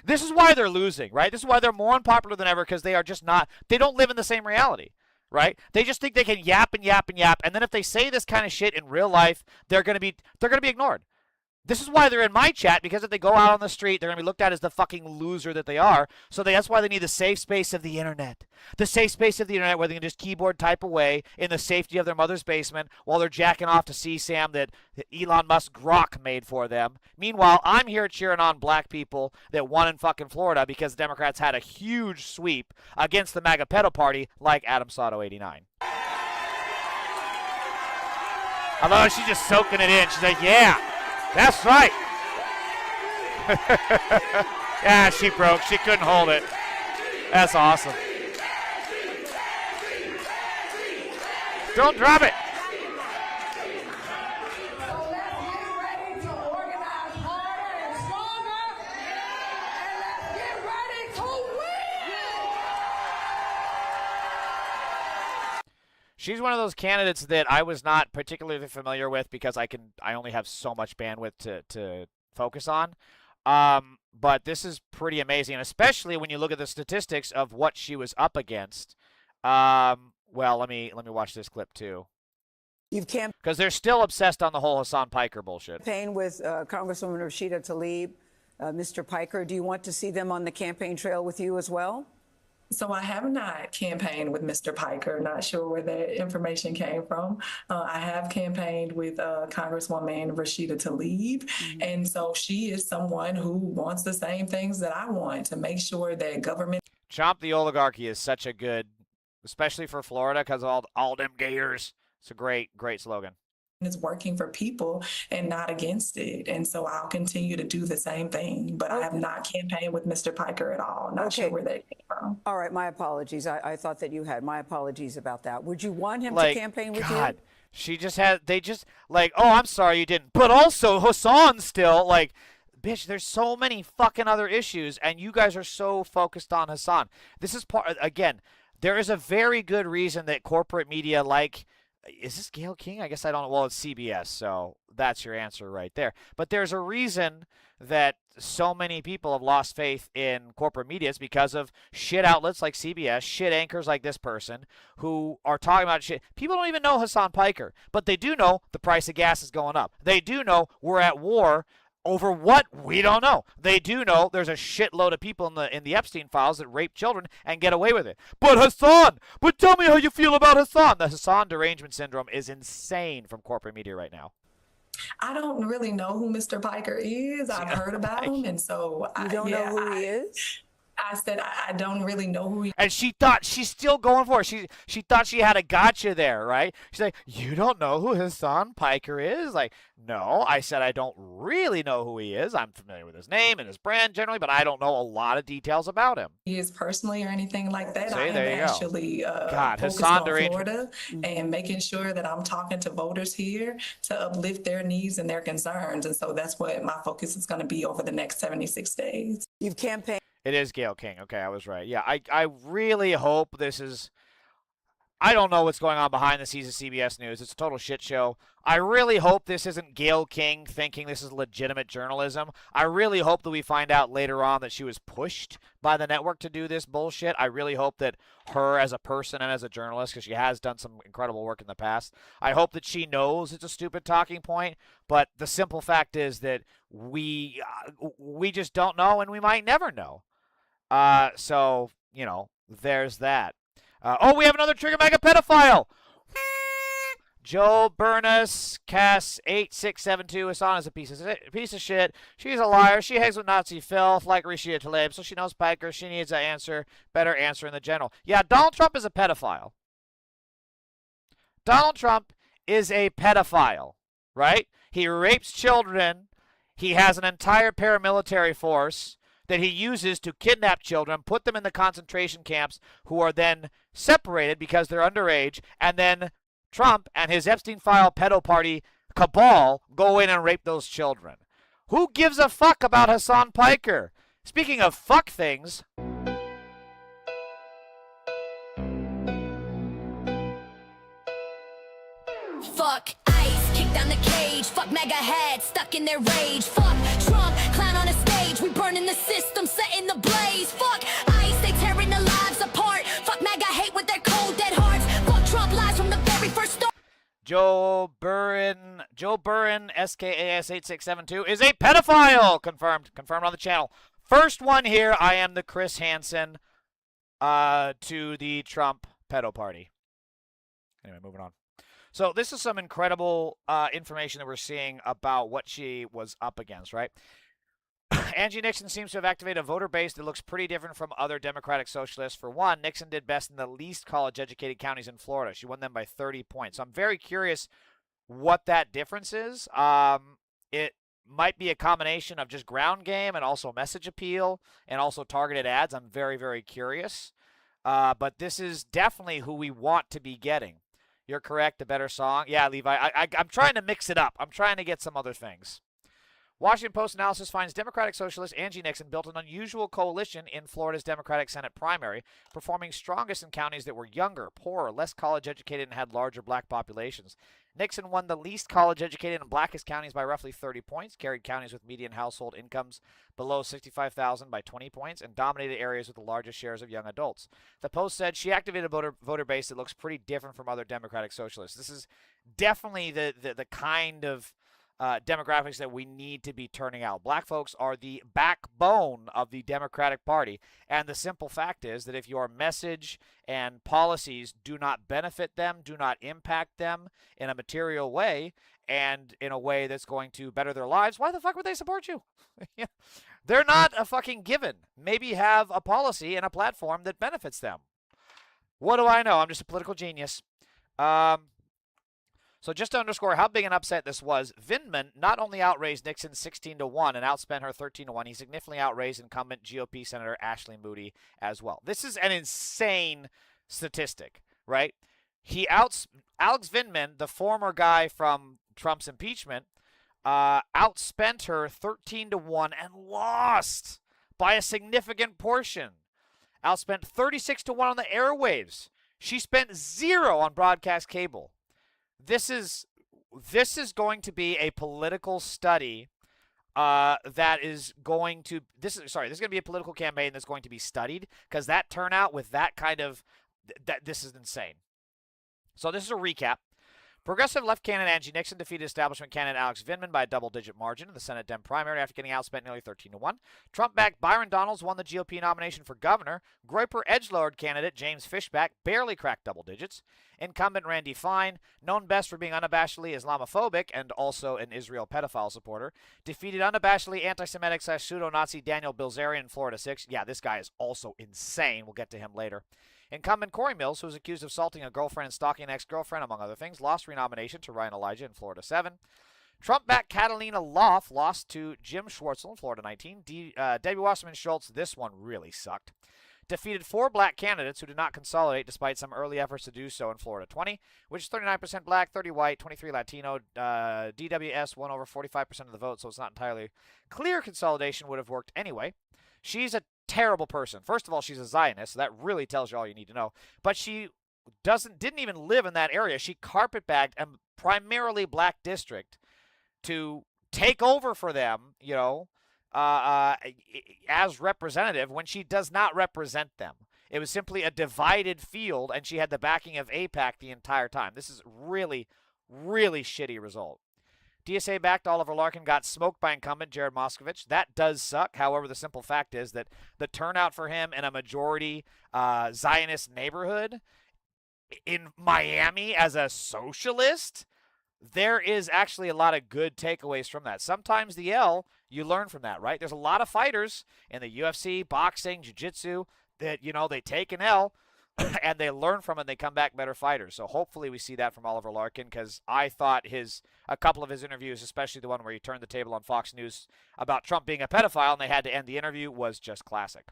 this is why they're losing, right? This is why they're more unpopular than ever, because they are just not, they don't live in the same reality, right? They just think they can yap and yap and yap. And then if they say this kind of shit in real life, they're going to be ignored. This is why they're in my chat, because if they go out on the street, they're going to be looked at as the fucking loser that they are. So that's why they need the safe space of the internet. The safe space of the internet where they can just keyboard type away in the safety of their mother's basement while they're jacking off to CSAM that Elon Musk Grok made for them. Meanwhile, I'm here cheering on black people that won in fucking Florida because the Democrats had a huge sweep against the MAGA pedo party like Adam Sato 89. I love she's just soaking it in. She's like, yeah, that's right. Yeah, she broke. She couldn't hold it. That's awesome. Don't drop it. She's one of those candidates that I was not particularly familiar with because I only have so much bandwidth to focus on. But this is pretty amazing, and especially when you look at the statistics of what she was up against. Well, let me watch this clip too.
You've
because they're still obsessed on the whole Hassan Piker bullshit.
Campaign with Congresswoman Rashida Tlaib, Mr. Piker. Do you want to see them on the campaign trail with you as well?
So I have not campaigned with Mr. Piker. Not sure where that information came from. I have campaigned with Congresswoman Rashida Tlaib. And so she is someone who wants the same things that I want to make sure that government.
Chomp the oligarchy is such a good, especially for Florida because of all them gators. It's a great slogan.
Is working for people and not against it. And so I'll continue to do the same thing, but I have not campaigned with Mr. Piker at all. Not sure where that came from.
All right, my apologies. I thought that you had. My apologies about that. Would you want him to campaign with you?
She just had, they just like, oh, I'm sorry you didn't. But also Hassan still, like, bitch, there's so many fucking other issues and you guys are so focused on Hassan. This is part, again, there is a very good reason that corporate media like, is this Gayle King? I guess I don't know. Well, it's CBS, so that's your answer right there. But there's a reason that so many people have lost faith in corporate media. It's because of shit outlets like CBS, shit anchors like this person who are talking about shit. People don't even know Hassan Piker, but they do know the price of gas is going up. They do know we're at war over what? We don't know. They do know there's a shitload of people in the Epstein files that rape children and get away with it. But Hassan! But tell me how you feel about Hassan! The Hassan derangement syndrome is insane from corporate media right now.
I don't really know who Mr. Piker is. I've heard about him, and so
you don't know who he is?
I said I don't really know who he is.
And she thought she's still going for it. She thought she had a gotcha there, right? She's like, you don't know who Hassan Piker is? Like, no. I said I don't really know who he is. I'm familiar with his name and his brand generally, but I don't know a lot of details about him.
He is personally or anything like that.
See,
I
there
am
you go.
actually
God,
focused
Hassan
on Florida and making sure that I'm talking to voters here to uplift their needs and their concerns. And so that's what my focus is going to be over the next 76 days.
You've campaigned.
It is Gayle King. Okay, I was right. Yeah, I really hope this is... I don't know what's going on behind the scenes of CBS News. It's a total shit show. I really hope this isn't Gayle King thinking this is legitimate journalism. I really hope that we find out later on that she was pushed by the network to do this bullshit. I really hope that her as a person and as a journalist, because she has done some incredible work in the past, I hope that she knows it's a stupid talking point. But the simple fact is that we just don't know, and we might never know. So, you know, there's that. We have another Trigger Mega pedophile. Joe Burness, Cass 8672. Hassan is a piece of shit. She's a liar. She hangs with Nazi filth like Rashida Tlaib, so she knows Piker. She needs an answer, better answer in the general. Yeah, Donald Trump is a pedophile. Donald Trump is a pedophile, right? He rapes children. He has an entire paramilitary force that he uses to kidnap children, put them in the concentration camps, who are then separated because they're underage, and then Trump and his Epstein file pedo party cabal go in and rape those children. Who gives a fuck about Hassan Piker? Speaking of fuck things...
Fuck ICE, kick down the cage. Fuck mega heads, stuck in their rage. Fuck Trump, clown on a stage. We burning the system, setting the blaze. Fuck ICE, they tearing the lives apart. Fuck mega hate with their cold dead hearts. Fuck Trump lies from the very first start.
Joe Burren, SKAS 8672 is a pedophile. Confirmed on the channel. First one here. I am the Chris Hansen to the Trump pedo party. Anyway, moving on. So this is some incredible information that we're seeing about what she was up against, right? Angie Nixon seems to have activated a voter base that looks pretty different from other Democratic socialists. For one, Nixon did best in the least college-educated counties in Florida. She won them by 30 points. So I'm very curious what that difference is. It might be a combination of just ground game and also message appeal and also targeted ads. I'm very, very curious. But this is definitely who we want to be getting. You're correct, a better song. Yeah, Levi, I'm trying to mix it up. I'm trying to get some other things. Washington Post analysis finds Democratic Socialist Angie Nixon built an unusual coalition in Florida's Democratic Senate primary, performing strongest in counties that were younger, poorer, less college-educated, and had larger black populations. Nixon won the least college-educated and blackest counties by roughly 30 points, carried counties with median household incomes below $65,000 by 20 points, and dominated areas with the largest shares of young adults. The Post said she activated a voter base that looks pretty different from other Democratic Socialists. This is definitely the kind of demographics that we need to be turning out. Black folks are the backbone of the Democratic Party, and the simple fact is that if your message and policies do not benefit them, do not impact them in a material way, and in a way that's going to better their lives, why the fuck would they support you? They're not a fucking given. Maybe have a policy and a platform that benefits them. What do I know? I'm just a political genius. So just to underscore how big an upset this was, Vindman not only outraised Nixon 16-1 and outspent her 13-1, he significantly outraised incumbent GOP Senator Ashley Moody as well. This is an insane statistic, right? Alex Vindman, the former guy from Trump's impeachment, outspent her 13-1 and lost by a significant portion. Outspent 36-1 on the airwaves. She spent 0 on broadcast cable. This is going to be a political study that is going to this is going to be a political campaign that's going to be studied, because that turnout with that kind of this is insane. So this is a recap. Progressive left candidate Angie Nixon defeated establishment candidate Alex Vindman by a double-digit margin in the Senate Dem primary after getting outspent nearly 13-1. Trump-backed Byron Donalds won the GOP nomination for governor. Groyper edgelord candidate James Fishback barely cracked double digits. Incumbent Randy Fine, known best for being unabashedly Islamophobic and also an Israel pedophile supporter, defeated unabashedly anti-Semitic / pseudo-Nazi Daniel Bilzerian in Florida 6. Yeah, this guy is also insane. We'll get to him later. Incumbent Corey Mills, who was accused of assaulting a girlfriend and stalking an ex-girlfriend, among other things, lost renomination to Ryan Elijah in Florida 7. Trump-backed Catalina Loft lost to Jim Schwartzel in Florida 19. Debbie Wasserman Schultz, this one really sucked, defeated 4 black candidates who did not consolidate despite some early efforts to do so in Florida 20, which is 39% black, 30 white, 23 Latino. DWS won over 45% of the vote, so it's not entirely clear consolidation would have worked anyway. She's a terrible person. First of all, she's a Zionist, so that really tells you all you need to know. But she didn't even live in that area. She carpetbagged a primarily black district to take over for them, as representative when she does not represent them. It was simply a divided field, and she had the backing of AIPAC the entire time. This is really, really shitty result. DSA-backed Oliver Larkin got smoked by incumbent Jared Moskovich. That does suck. However, the simple fact is that the turnout for him in a majority Zionist neighborhood in Miami as a socialist, there is actually a lot of good takeaways from that. Sometimes the L, you learn from that, right? There's a lot of fighters in the UFC, boxing, jiu-jitsu that, they take an L and they learn from it and they come back better fighters. So hopefully we see that from Oliver Larkin, because I thought a couple of his interviews, especially the one where he turned the table on Fox News about Trump being a pedophile and they had to end the interview, was just classic.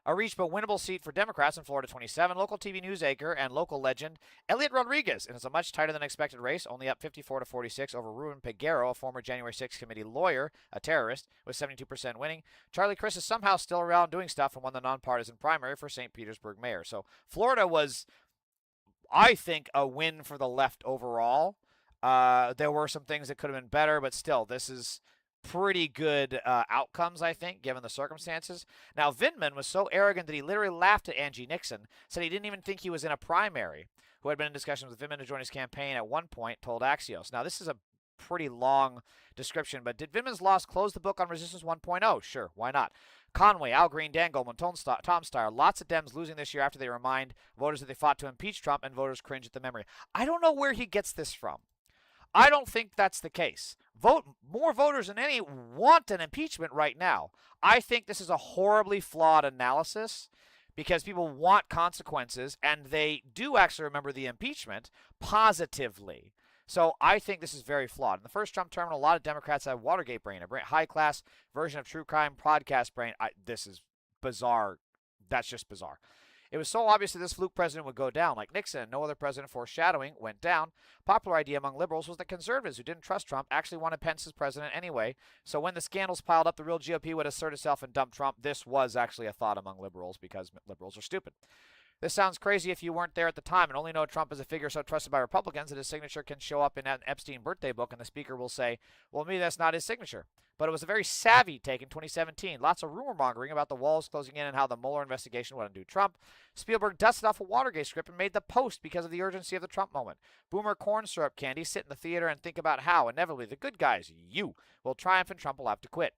A reach but winnable seat for Democrats in Florida 27. Local TV news anchor and local legend Elliot Rodriguez, and it's a much tighter than expected race, only up 54-46 over Ruben Peguero, a former January 6th committee lawyer, a terrorist, with 72% winning. Charlie Crist is somehow still around doing stuff and won the nonpartisan primary for St. Petersburg mayor. So Florida was, I think, a win for the left overall. There were some things that could have been better, but still, this is pretty good outcomes, I think, given the circumstances. Now, Vindman was so arrogant that he literally laughed at Angie Nixon, said he didn't even think he was in a primary, who had been in discussions with Vindman to join his campaign at one point, told Axios. Now, this is a pretty long description, but did Vindman's loss close the book on Resistance 1.0? Sure, why not? Conway, Al Green, Dan Goldman, Tom Steyer, lots of Dems losing this year after they remind voters that they fought to impeach Trump, and voters cringe at the memory. I don't know where he gets this from. I don't think that's the case. More voters than any want an impeachment right now. I think this is a horribly flawed analysis, because people want consequences, and they do actually remember the impeachment positively. So I think this is very flawed. In the first Trump term, a lot of Democrats have Watergate brain, a high-class version of true crime podcast brain. This is bizarre. That's just bizarre. It was so obvious that this fluke president would go down. Like Nixon, no other president foreshadowing went down. Popular idea among liberals was that conservatives who didn't trust Trump actually wanted Pence as president anyway. So when the scandals piled up, the real GOP would assert itself and dump Trump. This was actually a thought among liberals because liberals are stupid. This sounds crazy if you weren't there at the time and only know Trump as a figure so trusted by Republicans that his signature can show up in an Epstein birthday book and the speaker will say, well, maybe that's not his signature. But it was a very savvy take in 2017. Lots of rumor mongering about the walls closing in and how the Mueller investigation would undo Trump. Spielberg dusted off a Watergate script and made the post because of the urgency of the Trump moment. Boomer corn syrup candy, sit in the theater and think about how, inevitably, the good guys, you, will triumph and Trump will have to quit.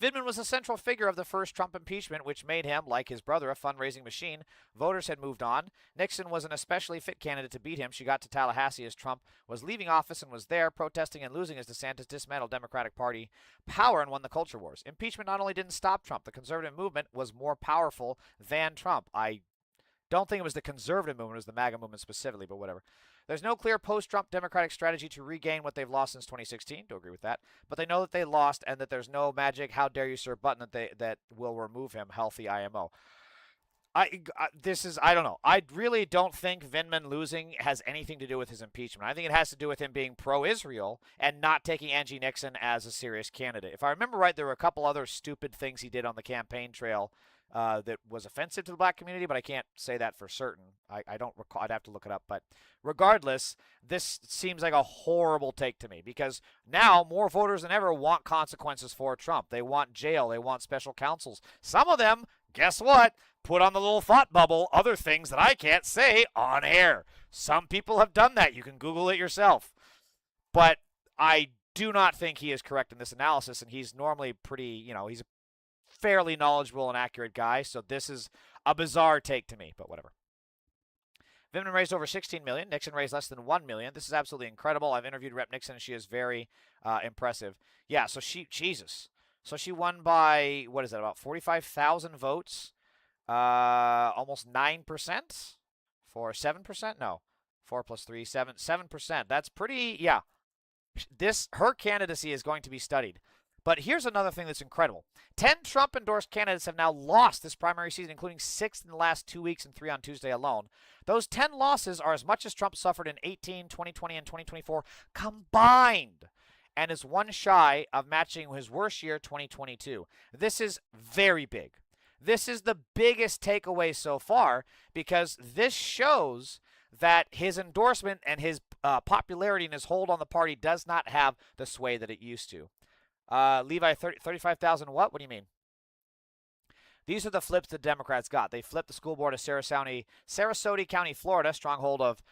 Vindman was a central figure of the first Trump impeachment, which made him, like his brother, a fundraising machine. Voters had moved on. Nixon was an especially fit candidate to beat him. She got to Tallahassee as Trump was leaving office and was there protesting and losing as DeSantis dismantled Democratic Party power and won the culture wars. Impeachment not only didn't stop Trump, the conservative movement was more powerful than Trump. I don't think it was the conservative movement, it was the MAGA movement specifically, but whatever. There's no clear post-Trump Democratic strategy to regain what they've lost since 2016. Don't agree with that. But they know that they lost and that there's no magic how dare you sir button that will remove him, healthy IMO. I don't know. I really don't think Vindman losing has anything to do with his impeachment. I think it has to do with him being pro-Israel and not taking Angie Nixon as a serious candidate. If I remember right, there were a couple other stupid things he did on the campaign trail that was offensive to the black community, but I can't say that for certain. I don't recall. I'd have to look it up. But regardless, this seems like a horrible take to me because now more voters than ever want consequences for Trump. They want jail. They want special counsels. Some of them, guess what? Put on the little thought bubble other things that I can't say on air. Some people have done that. You can Google it yourself. But I do not think he is correct in this analysis, and he's normally pretty, he's a fairly knowledgeable and accurate guy, so this is a bizarre take to me, but whatever. Vindman raised over $16 million. Nixon raised less than $1 million. This is absolutely incredible. I've interviewed Rep. Nixon, and she is very impressive. Yeah, so So she won by, what is that, about 45,000 votes? Almost 9% for 7%? No, 4 plus 3, 7%. That's pretty, yeah. Her candidacy is going to be studied. But here's another thing that's incredible. 10 Trump-endorsed candidates have now lost this primary season, including 6 in the last 2 weeks and 3 on Tuesday alone. Those 10 losses are as much as Trump suffered in 2018, 2020, and 2024 combined, and is one shy of matching his worst year, 2022. This is very big. This is the biggest takeaway so far because this shows that his endorsement and his popularity and his hold on the party does not have the sway that it used to. Levi, 35,000 what? What do you mean? These are the flips the Democrats got. They flipped the school board of Sarasota County, Florida, stronghold of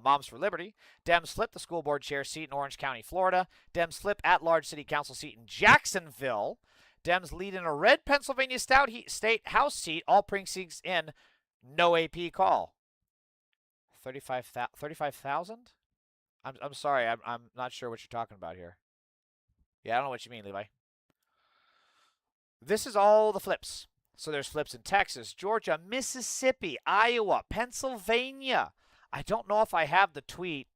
Moms for Liberty. Dems flipped the school board chair seat in Orange County, Florida. Dems flip at-large city council seat in Jacksonville. Dems lead in a red Pennsylvania state House seat, all precincts in, no AP call. 35,000? I'm sorry, I'm not sure what you're talking about here. Yeah, I don't know what you mean, Levi. This is all the flips. So there's flips in Texas, Georgia, Mississippi, Iowa, Pennsylvania. I don't know if I have the tweet,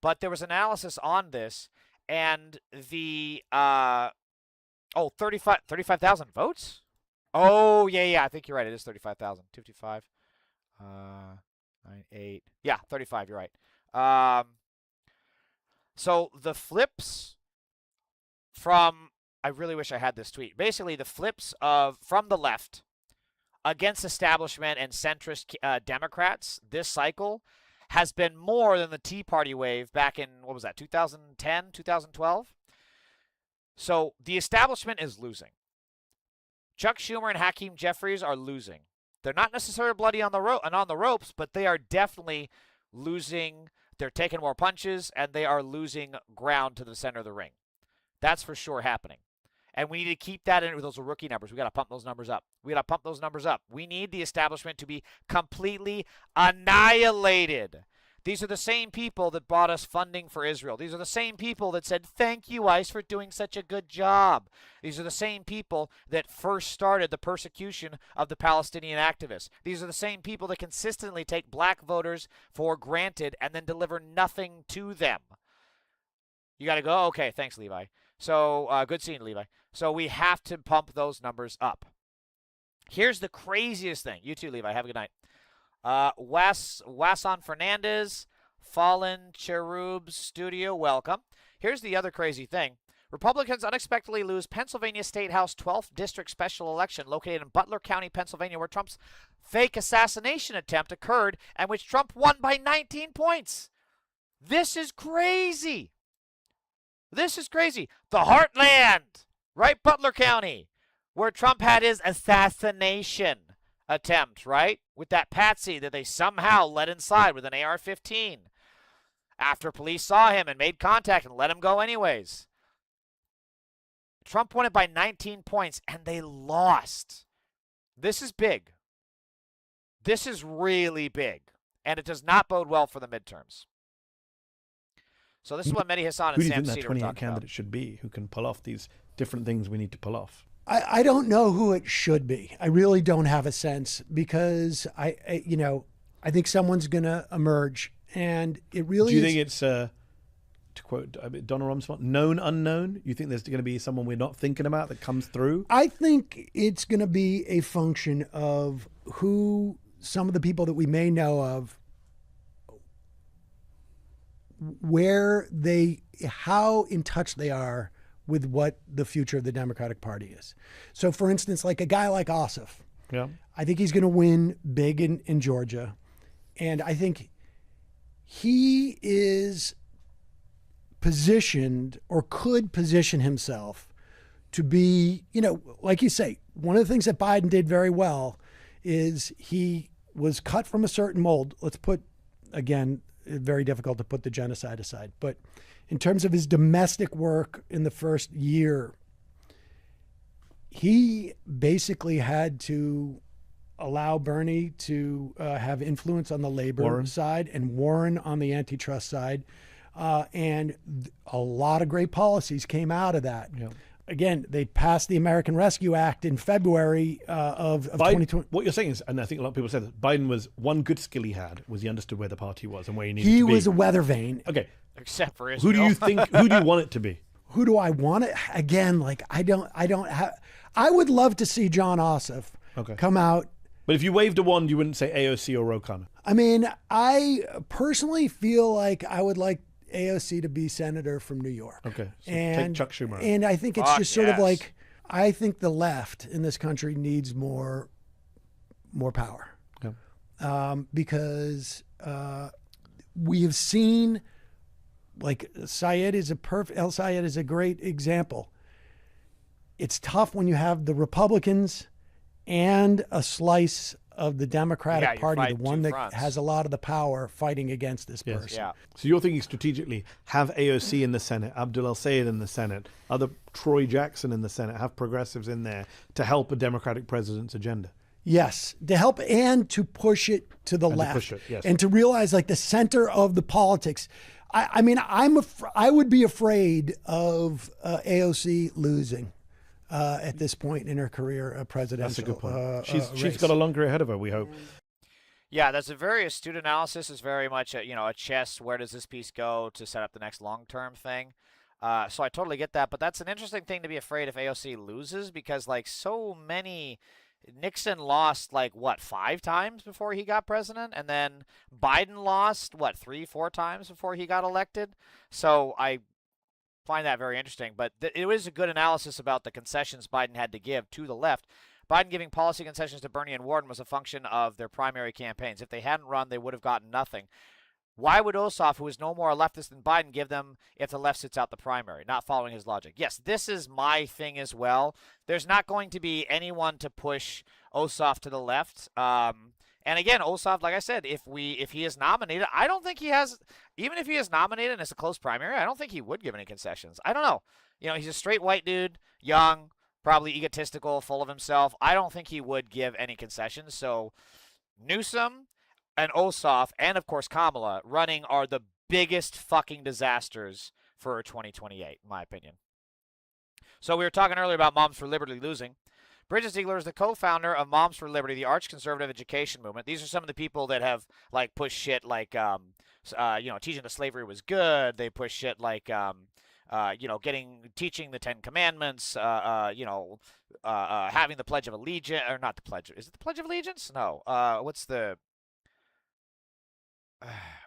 but there was analysis on this, and the 35,000 votes? Oh, yeah, I think you're right. It is 35,000. 255, 98. Yeah, 35, you're right. So the flips from, I really wish I had this tweet. Basically, the flips from the left against establishment and centrist Democrats this cycle has been more than the Tea Party wave back in, 2010, 2012? So the establishment is losing. Chuck Schumer and Hakeem Jeffries are losing. They're not necessarily bloody on the ropes, but they are definitely losing. They're taking more punches, and they are losing ground to the center of the ring. That's for sure happening. And we need to keep that in. Those are rookie numbers. We got to pump those numbers up. We need the establishment to be completely annihilated. These are the same people that brought us funding for Israel. These are the same people that said, thank you, ICE, for doing such a good job. These are the same people that first started the persecution of the Palestinian activists. These are the same people that consistently take black voters for granted and then deliver nothing to them. You got to go, okay, thanks, Levi. So, good seeing Levi. So we have to pump those numbers up. Here's the craziest thing. You too, Levi. Have a good night. Wason Fernandez, Fallen Cherubs Studio, welcome. Here's the other crazy thing. Republicans unexpectedly lose Pennsylvania State House 12th District special election located in Butler County, Pennsylvania, where Trump's fake assassination attempt occurred and which Trump won by 19 points. This is crazy. This is crazy. The heartland, right? Butler County, where Trump had his assassination attempt, right? With that patsy that they somehow let inside with an AR-15 after police saw him and made contact and let him go anyways. Trump won it by 19 points, and they lost. This is big. This is really big, and it does not bode well for the midterms. So this is what Mehdi Hassan and Sam Cedar are talking about. Who do you think that 28
candidate should be who can pull off these different things we need to pull off?
I don't know who it should be. I really don't have a sense because I think someone's going to emerge, and it really.
Do you think it's to quote Donald Rumsfeld, known unknown? You think there's going to be someone we're not thinking about that comes through?
I think it's going to be a function of who some of the people that we may know of, how in touch they are with what the future of the Democratic Party is. So, for instance, like a guy like Ossof,
yeah,
I think he's going to win big in Georgia. And I think he is positioned or could position himself to be, like you say, one of the things that Biden did very well is he was cut from a certain mold. Let's put, again, very difficult to put the genocide aside, but in terms of his domestic work in the first year, he basically had to allow Bernie to have influence on the labor side and Warren on the antitrust side. And a lot of great policies came out of that.
Yeah.
Again, they passed the American Rescue Act in February of 2020.
What you're saying is, and I think a lot of people say that Biden was one good skill he had was he understood where the party was and where he needed to be.
He was a weather vane.
Okay.
Except for Israel.
Who do you want it to be?
Who do I want it? Again, like I would love to see Jon Ossof come out.
But if you waved a wand, you wouldn't say AOC or Ro Khanna.
I mean, I personally feel like I would like AOC to be senator from New York.
Okay. So take Chuck Schumer.
And I think it's just sort of like, I think the left in this country needs more power.
Yeah.
Because we have seen, like El Sayed is a great example. It's tough when you have the Republicans and a slice of the Democratic Party, the one that has a lot of the power, fighting against this person.
Yeah.
So you're thinking strategically, have AOC in the Senate, Abdul El Sayed in the Senate, other Troy Jackson in the Senate, have progressives in there to help a Democratic president's agenda.
Yes, to help and to push it to the left,
to push it, yes.
And to realize like the center of the politics. I mean, I would be afraid of AOC losing at this point in her career, presidential.
That's a good point. She's
race.
got a long career ahead of her, we hope.
Yeah, that's a very astute analysis. Is very much a chess. Where does this piece go to set up the next long-term thing? So I totally get that, but that's an interesting thing to be afraid if AOC loses because like so many. Nixon lost 5 times before he got president, and then Biden lost 3-4 times before he got elected. So I find that very interesting. But it was a good analysis about the concessions Biden had to give to the left. Biden giving policy concessions to Bernie and Warren was a function of their primary campaigns. If they hadn't run, they would have gotten nothing. Why would Ossof, who is no more a leftist than Biden, give them if the left sits out the primary? Not following his logic. Yes, this is my thing as well. There's not going to be anyone to push Ossof to the left. And again, Ossof, like I said, if he is nominated, I don't think he has. Even if he is nominated and it's a close primary, I don't think he would give any concessions. I don't know. He's a straight white dude, young, probably egotistical, full of himself. I don't think he would give any concessions. So Newsom. and Ossof and, of course, Kamala running are the biggest fucking disasters for 2028, in my opinion. So we were talking earlier about Moms for Liberty losing. Bridget Ziegler is the co-founder of Moms for Liberty, the arch-conservative education movement. These are some of the people that have like pushed shit like, teaching that slavery was good. They push shit like, teaching the Ten Commandments. Having the Pledge of Allegiance, or not the Pledge. Is it the Pledge of Allegiance? No. What's the?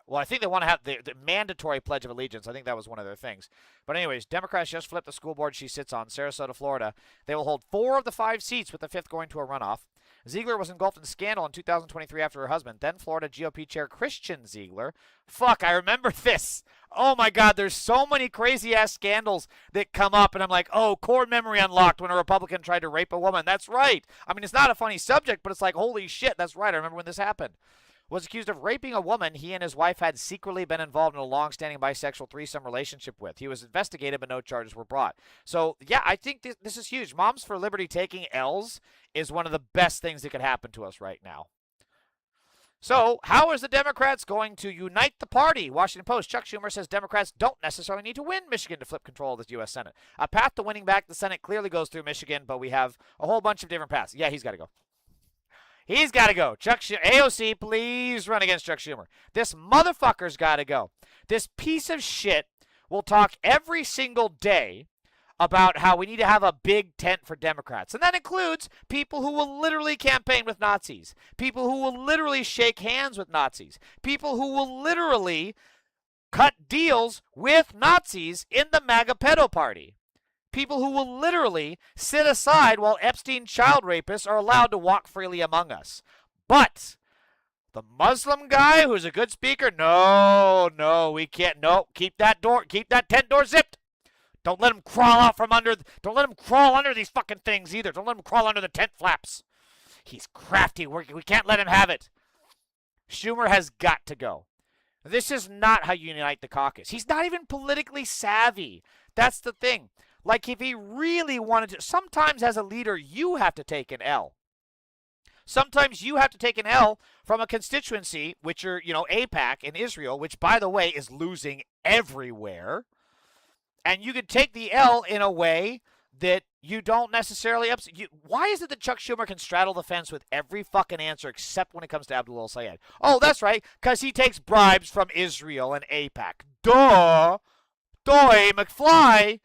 Well, I think they want to have the mandatory Pledge of Allegiance. I think that was one of their things. But anyways, Democrats just flipped the school board she sits on, Sarasota, Florida. They will hold 4 of the 5 seats, with the 5th going to a runoff. Ziegler was engulfed in scandal in 2023 after her husband, then Florida GOP chair Christian Ziegler. Fuck, I remember this. Oh my God, there's so many crazy-ass scandals that come up, and I'm like, oh, core memory unlocked when a Republican tried to rape a woman. That's right. I mean, it's not a funny subject, but it's like, holy shit, that's right. I remember when this happened. Was accused of raping a woman he and his wife had secretly been involved in a long-standing bisexual threesome relationship with. He was investigated, but no charges were brought. So, yeah, I think this is huge. Moms for Liberty taking L's is one of the best things that could happen to us right now. So, how is the Democrats going to unite the party? Washington Post, Chuck Schumer says Democrats don't necessarily need to win Michigan to flip control of the U.S. Senate. A path to winning back the Senate clearly goes through Michigan, but we have a whole bunch of different paths. Yeah, he's got to go. He's got to go. AOC, please run against Chuck Schumer. This motherfucker's got to go. This piece of shit will talk every single day about how we need to have a big tent for Democrats. And that includes people who will literally campaign with Nazis, people who will literally shake hands with Nazis, people who will literally cut deals with Nazis in the MAGA pedo party. People who will literally sit aside while Epstein child rapists are allowed to walk freely among us. But the Muslim guy who's a good speaker, no, we can't. No, keep that tent door zipped. Don't let him crawl out from under. Don't let him crawl under these fucking things either. Don't let him crawl under the tent flaps. He's crafty. We can't let him have it. Schumer has got to go. This is not how you unite the caucus. He's not even politically savvy. That's the thing. Like, if he really wanted to, sometimes as a leader, you have to take an L. Sometimes you have to take an L from a constituency, which are, AIPAC in Israel, which, by the way, is losing everywhere. And you could take the L in a way that you don't necessarily upset. Why is it that Chuck Schumer can straddle the fence with every fucking answer except when it comes to Abdul Sayed? Oh, that's right, because he takes bribes from Israel and AIPAC. Duh! Doy McFly!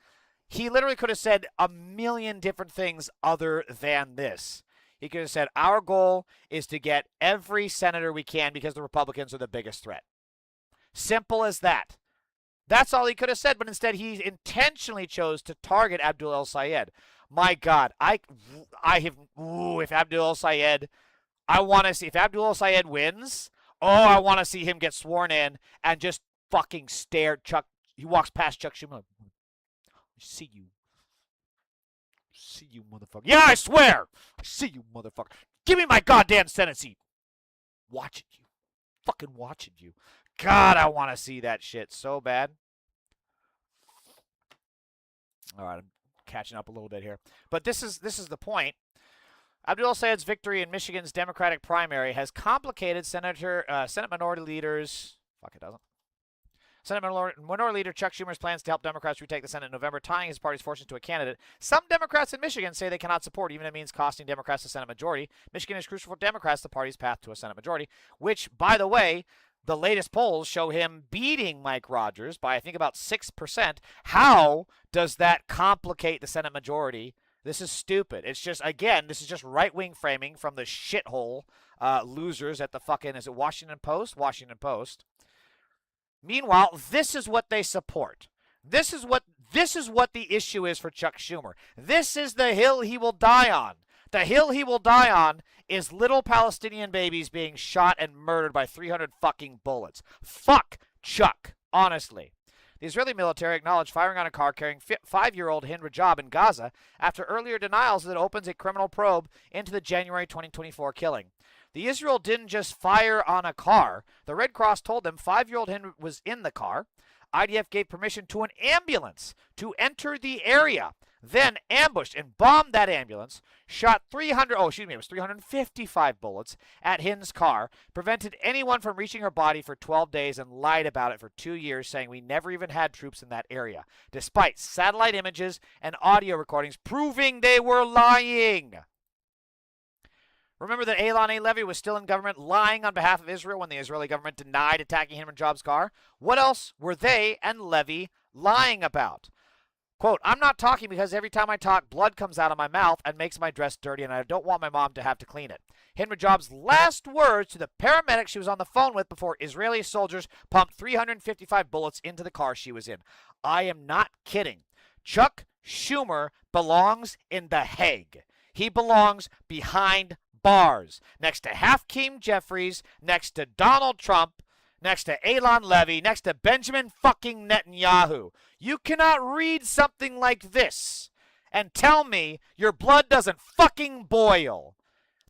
He literally could have said a million different things other than this. He could have said, our goal is to get every senator we can because the Republicans are the biggest threat. Simple as that. That's all he could have said, but instead he intentionally chose to target Abdul El-Sayed. My God, if Abdul El-Sayed, if Abdul El-Sayed wins, I want to see him get sworn in and just fucking stare Chuck. He walks past Chuck Schumer. See you, motherfucker. Yeah, I swear. I see you, motherfucker. Give me my goddamn Senate seat. Watching you. Fucking watching you. God, I want to see that shit so bad. All right, I'm catching up a little bit here. But this is the point. Abdul Sayed's victory in Michigan's Democratic primary has complicated Senate Minority Leaders. Fuck, it doesn't. Senate Minority Leader Chuck Schumer's plans to help Democrats retake the Senate in November, tying his party's fortunes to a candidate some Democrats in Michigan say they cannot support, even if it means costing Democrats the Senate majority. Michigan is crucial for Democrats, the party's path to a Senate majority, which, by the way, the latest polls show him beating Mike Rogers by, I think, about 6%. How does that complicate the Senate majority? This is stupid. It's just, again, this is just right-wing framing from the shithole losers at the fucking, is it Washington Post? Washington Post. Meanwhile, this is what they support. This is what the issue is for Chuck Schumer. This is the hill he will die on. The hill he will die on is little Palestinian babies being shot and murdered by 300 fucking bullets. Fuck Chuck, honestly. The Israeli military acknowledged firing on a car carrying 5-year-old Hind Rajab in Gaza after earlier denials that it opens a criminal probe into the January 2024 killing. The Israel didn't just fire on a car. The Red Cross told them 5-year-old Hind was in the car. IDF gave permission to an ambulance to enter the area. then ambushed and bombed that ambulance, shot 355 bullets at Hinn's car, prevented anyone from reaching her body for 12 days, and lied about it for 2 years, saying we never even had troops in that area, despite satellite images and audio recordings proving they were lying. Remember that Eilon A. Levy was still in government lying on behalf of Israel when the Israeli government denied attacking him in Job's car? What else were they and Levy lying about? Quote, I'm not talking because every time I talk, blood comes out of my mouth and makes my dress dirty, and I don't want my mom to have to clean it. Hinman Job's last words to the paramedic she was on the phone with before Israeli soldiers pumped 355 bullets into the car she was in. I am not kidding. Chuck Schumer belongs in The Hague. He belongs behind bars, next to Hakeem Jeffries, next to Donald Trump, next to Eilon Levy, next to Benjamin fucking Netanyahu. You cannot read something like this and tell me your blood doesn't fucking boil.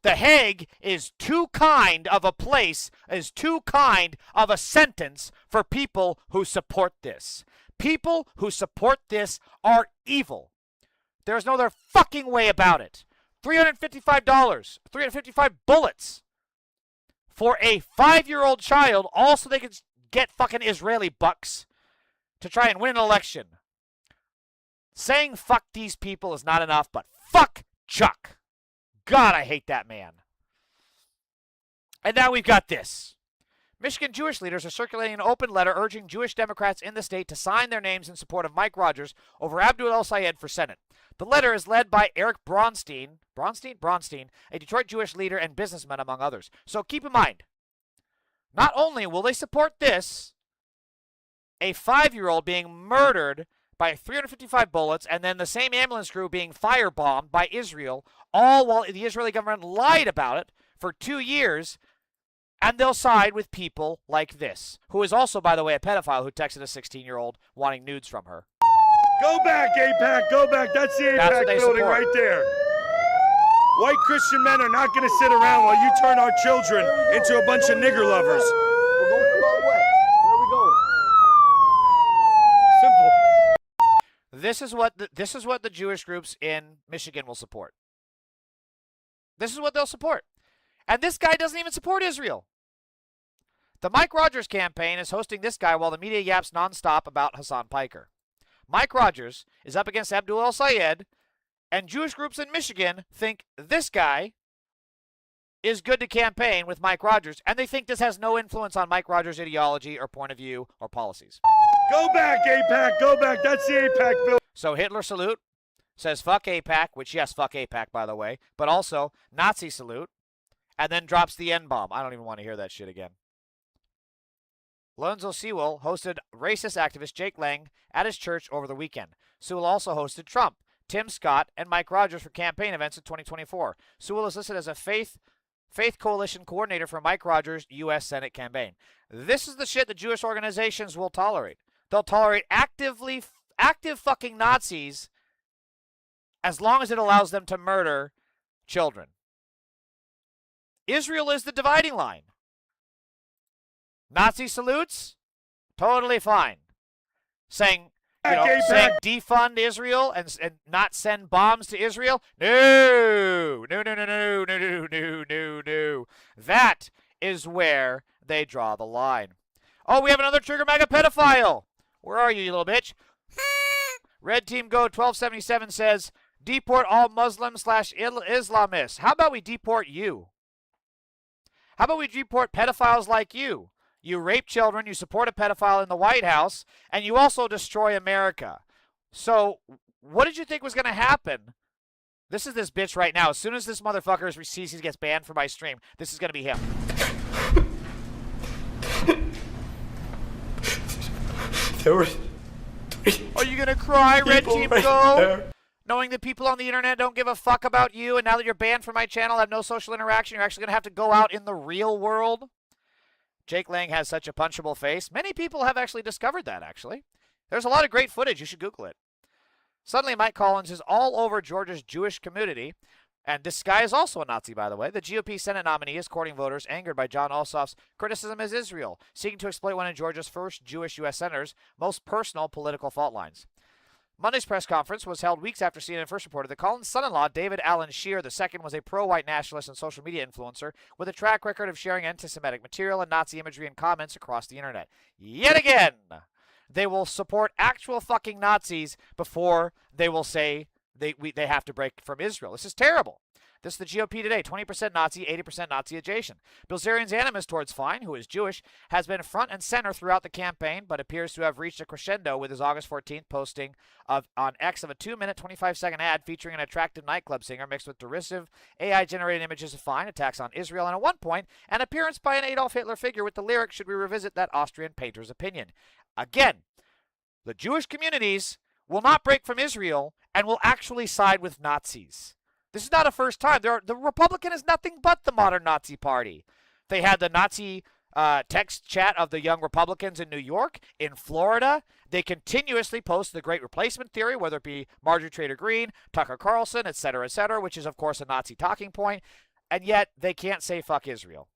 The Hague is too kind of a place, is too kind of a sentence for people who support this. People who support this are evil. There's no other fucking way about it. $355, 355 bullets for a 5-year-old child, also they could get fucking Israeli bucks to try and win an election. Saying fuck these people is not enough, but fuck Chuck. God, I hate that man. And now we've got this. Michigan Jewish leaders are circulating an open letter urging Jewish Democrats in the state to sign their names in support of Mike Rogers over Abdul El-Sayed for Senate. The letter is led by Eric Bronstein, a Detroit Jewish leader and businessman, among others. So keep in mind, not only will they support this, a 5-year-old being murdered by 355 bullets, and then the same ambulance crew being firebombed by Israel, all while the Israeli government lied about it for 2 years, and they'll side with people like this, who is also, by the way, a pedophile who texted a 16-year-old wanting nudes from her.
Go back, AIPAC, go back. That's the AIPAC building
support.
right there. White Christian men are not going to sit around while you turn our children into a bunch of nigger lovers.
We're going the wrong way. Where are we going?
Simple.
This is what the Jewish groups in Michigan will support. This is what they'll support. And this guy doesn't even support Israel. The Mike Rogers campaign is hosting this guy while the media yaps nonstop about Hassan Piker. Mike Rogers is up against Abdul El-Sayed, and Jewish groups in Michigan think this guy is good to campaign with Mike Rogers, and they think this has no influence on Mike Rogers' ideology or point of view or policies.
Go back, AIPAC, go back. That's the AIPAC building.
So Hitler salute says fuck AIPAC, which, yes, fuck AIPAC, by the way, but also Nazi salute, and then drops the N-bomb. I don't even want to hear that shit again. Lorenzo Sewell hosted racist activist Jake Lang at his church over the weekend. Sewell also hosted Trump, Tim Scott, and Mike Rogers for campaign events in 2024. Sewell is listed as a Faith Coalition coordinator for Mike Rogers' U.S. Senate campaign. This is the shit that Jewish organizations will tolerate. They'll tolerate active fucking Nazis as long as it allows them to murder children. Israel is the dividing line. Nazi salutes, totally fine. Saying defund Israel and not send bombs to Israel, no. That is where they draw the line. Oh, we have another trigger mega pedophile. Where are you little bitch? Red Team Go 1277 says, deport all Muslim/Islamists. How about we deport you? How about we deport pedophiles like you? You rape children, you support a pedophile in the White House, and you also destroy America. So, what did you think was going to happen? This is this bitch right now. As soon as this motherfucker sees he gets banned from my stream, this is going to be him. Are you going to cry, Red Team Go? Knowing that people on the internet don't give a fuck about you, and now that you're banned from my channel, have no social interaction, you're actually going to have to go out in the real world? Jake Lang has such a punchable face. Many people have actually discovered that, actually. There's a lot of great footage. You should Google it. Suddenly, Mike Collins is all over Georgia's Jewish community. And this guy is also a Nazi, by the way. The GOP Senate nominee is courting voters angered by Jon Ossof's criticism of Israel, seeking to exploit one of Georgia's first Jewish U.S. senators' most personal political fault lines. Monday's press conference was held weeks after CNN first reported that Colin's son-in-law, David Allen Scheer II, was a pro-white nationalist and social media influencer with a track record of sharing anti-Semitic material and Nazi imagery and comments across the internet. Yet again, they will support actual fucking Nazis before they will say they have to break from Israel. This is terrible. This is the GOP today, 20% Nazi, 80% Nazi adjacent. Bilzerian's animus towards Fine, who is Jewish, has been front and center throughout the campaign, but appears to have reached a crescendo with his August 14th posting on X of a 2-minute, 25-second ad featuring an attractive nightclub singer mixed with derisive AI-generated images of Fine, attacks on Israel, and at one point, an appearance by an Adolf Hitler figure with the lyric, "Should we revisit that Austrian painter's opinion?" Again, the Jewish communities will not break from Israel and will actually side with Nazis. This is not a first time. The Republican is nothing but the modern Nazi party. They had the Nazi text chat of the young Republicans in New York, in Florida. They continuously post the Great Replacement Theory, whether it be Marjorie Taylor Greene, Tucker Carlson, et cetera, which is, of course, a Nazi talking point. And yet they can't say fuck Israel.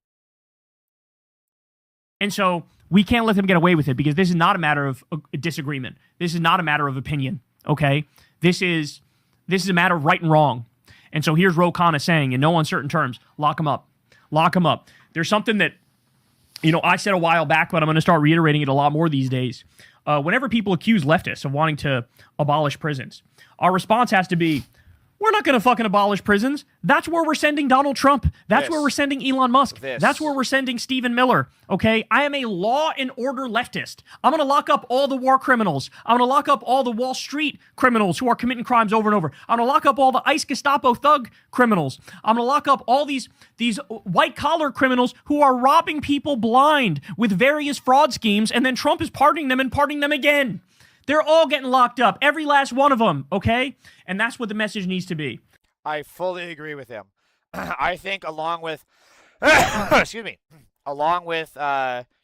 And so we can't let them get away with it because this is not a matter of disagreement. This is not a matter of opinion, okay? This is a matter of right and wrong. And so here's Ro Khanna saying, in no uncertain terms, lock him up. Lock him up. There's something that, I said a while back, but I'm going to start reiterating it a lot more these days. Whenever people accuse leftists of wanting to abolish prisons, our response has to be, we're not going to fucking abolish prisons. That's where we're sending Donald Trump. That's where we're sending Elon Musk. That's where we're sending Stephen Miller. Okay? I am a law and order leftist. I'm going to lock up all the war criminals. I'm going to lock up all the Wall Street criminals who are committing crimes over and over. I'm going to lock up all the ICE Gestapo thug criminals. I'm going to lock up all these white collar criminals who are robbing people blind with various fraud schemes, and then Trump is pardoning them and pardoning them again. They're all getting locked up, every last one of them, okay? And that's what the message needs to be.
I fully agree with him. I think along with, excuse me,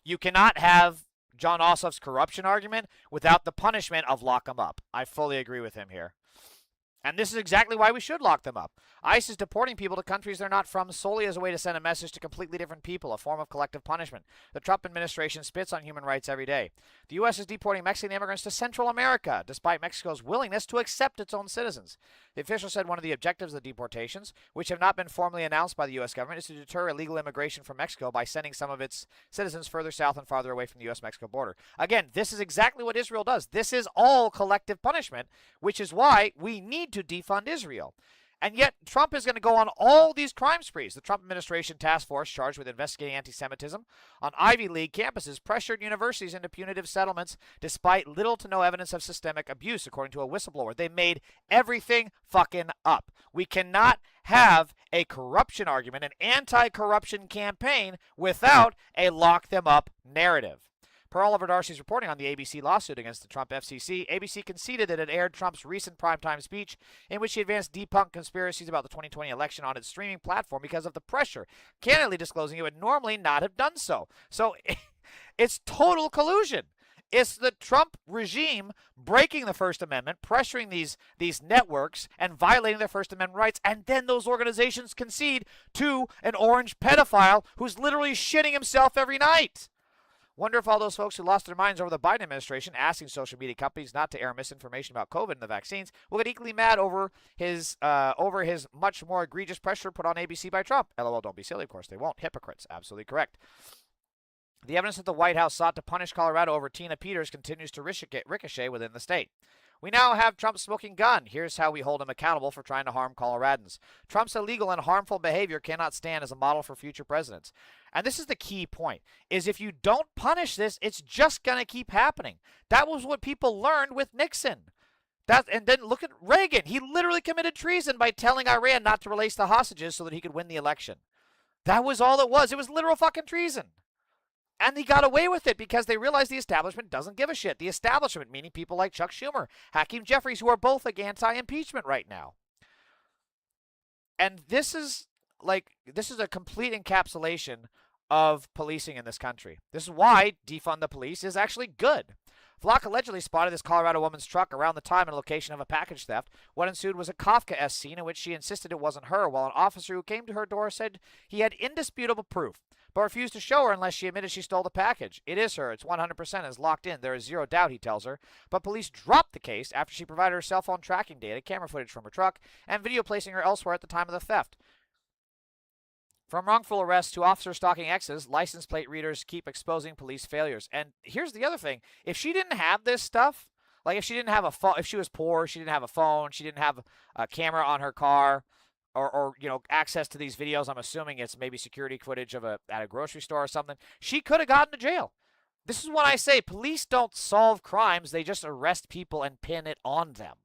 you cannot have Jon Ossoff's corruption argument without the punishment of lock them up. I fully agree with him here. And this is exactly why we should lock them up. ICE is deporting people to countries they're not from solely as a way to send a message to completely different people, a form of collective punishment. The Trump administration spits on human rights every day. The U.S. is deporting Mexican immigrants to Central America, despite Mexico's willingness to accept its own citizens. The official said one of the objectives of the deportations, which have not been formally announced by the U.S. government, is to deter illegal immigration from Mexico by sending some of its citizens further south and farther away from the U.S.-Mexico border. Again, this is exactly what Israel does. This is all collective punishment, which is why we need to defund Israel. And yet, Trump is going to go on all these crime sprees. The Trump administration task force charged with investigating anti-Semitism on Ivy League campuses pressured universities into punitive settlements despite little to no evidence of systemic abuse, according to a whistleblower. They made everything fucking up. We cannot have a corruption argument, an anti-corruption campaign, without a lock them up narrative. Per Oliver Darcy's reporting on the ABC lawsuit against the Trump FCC, ABC conceded that it aired Trump's recent primetime speech in which he advanced debunked conspiracies about the 2020 election on its streaming platform because of the pressure, candidly disclosing it would normally not have done so. So it's total collusion. It's the Trump regime breaking the First Amendment, pressuring these networks and violating their First Amendment rights, and then those organizations concede to an orange pedophile who's literally shitting himself every night. Wonder if all those folks who lost their minds over the Biden administration asking social media companies not to air misinformation about COVID and the vaccines will get equally mad over his much more egregious pressure put on ABC by Trump. LOL, don't be silly. Of course they won't. Hypocrites. Absolutely correct. The evidence that the White House sought to punish Colorado over Tina Peters continues to ricochet within the state. We now have Trump smoking gun. Here's how we hold him accountable for trying to harm Coloradans. Trump's illegal and harmful behavior cannot stand as a model for future presidents. And this is the key point, is if you don't punish this, it's just going to keep happening. That was what people learned with Nixon. And then look at Reagan. He literally committed treason by telling Iran not to release the hostages so that he could win the election. That was all it was. It was literal fucking treason. And they got away with it because they realized the establishment doesn't give a shit. The establishment, meaning people like Chuck Schumer, Hakeem Jeffries, who are both anti-impeachment right now. And this is a complete encapsulation of policing in this country. This is why defund the police is actually good. Flock allegedly spotted this Colorado woman's truck around the time and location of a package theft. What ensued was a Kafka-esque scene in which she insisted it wasn't her, while an officer who came to her door said he had indisputable proof. but refused to show her unless she admitted she stole the package. It is her. It's 100%. It's locked in. There is zero doubt, he tells her. But police dropped the case after she provided her cell phone tracking data, camera footage from her truck, and video placing her elsewhere at the time of the theft. From wrongful arrests to officer stalking exes, license plate readers keep exposing police failures. And here's the other thing. If she didn't have this stuff, like if she didn't have a phone, if she was poor, she didn't have a phone, she didn't have a camera on her car, or access to these videos, I'm assuming it's maybe security footage of at a grocery store or something, she could have gotten to jail. This is what I say. Police don't solve crimes. They just arrest people and pin it on them.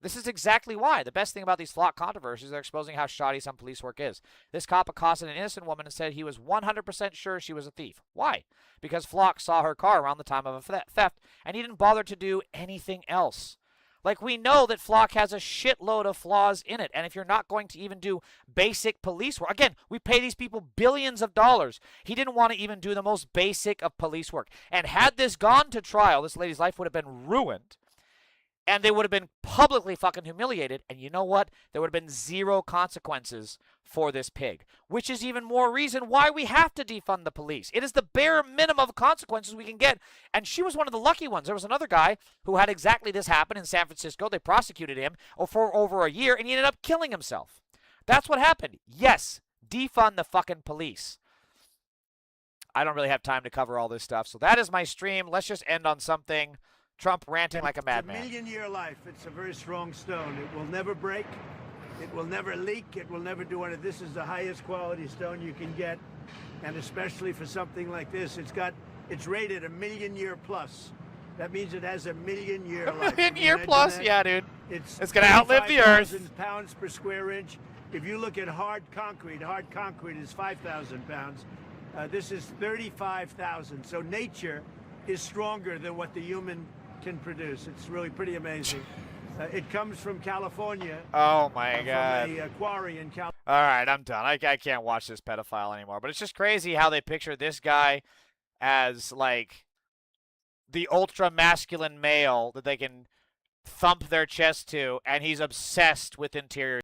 This is exactly why. The best thing about these Flock controversies, they're exposing how shoddy some police work is. This cop accosted an innocent woman and said he was 100% sure she was a thief. Why? Because Flock saw her car around the time of a theft, and he didn't bother to do anything else. Like, we know that Flock has a shitload of flaws in it, and if you're not going to even do basic police work, again, we pay these people billions of dollars. He didn't want to even do the most basic of police work. And had this gone to trial, this lady's life would have been ruined. And they would have been publicly fucking humiliated. And you know what? There would have been zero consequences for this pig. Which is even more reason why we have to defund the police. It is the bare minimum of consequences we can get. And she was one of the lucky ones. There was another guy who had exactly this happen in San Francisco. They prosecuted him for over a year, and he ended up killing himself. That's what happened. Yes, defund the fucking police. I don't really have time to cover all this stuff. So that is my stream. Let's just end on something. Trump ranting like a madman.
It's a million-year life. It's a very strong stone. It will never break. It will never leak. It will never do anything. This is the highest quality stone you can get, and especially for something like this, it's rated a million-year plus. That means it has a million-year life.
Million-year plus?
That?
Yeah, dude.
It's
going to outlive the Earth.
Pounds per square inch. If you look at hard concrete is 5,000 pounds. This is 35,000. So nature is stronger than what the human can produce. It's really pretty amazing. It comes from California.
Oh my God!
From a quarry in California.
All right, I'm done. I can't watch this pedophile anymore. But it's just crazy how they picture this guy as like the ultra masculine male that they can thump their chest to, and he's obsessed with interior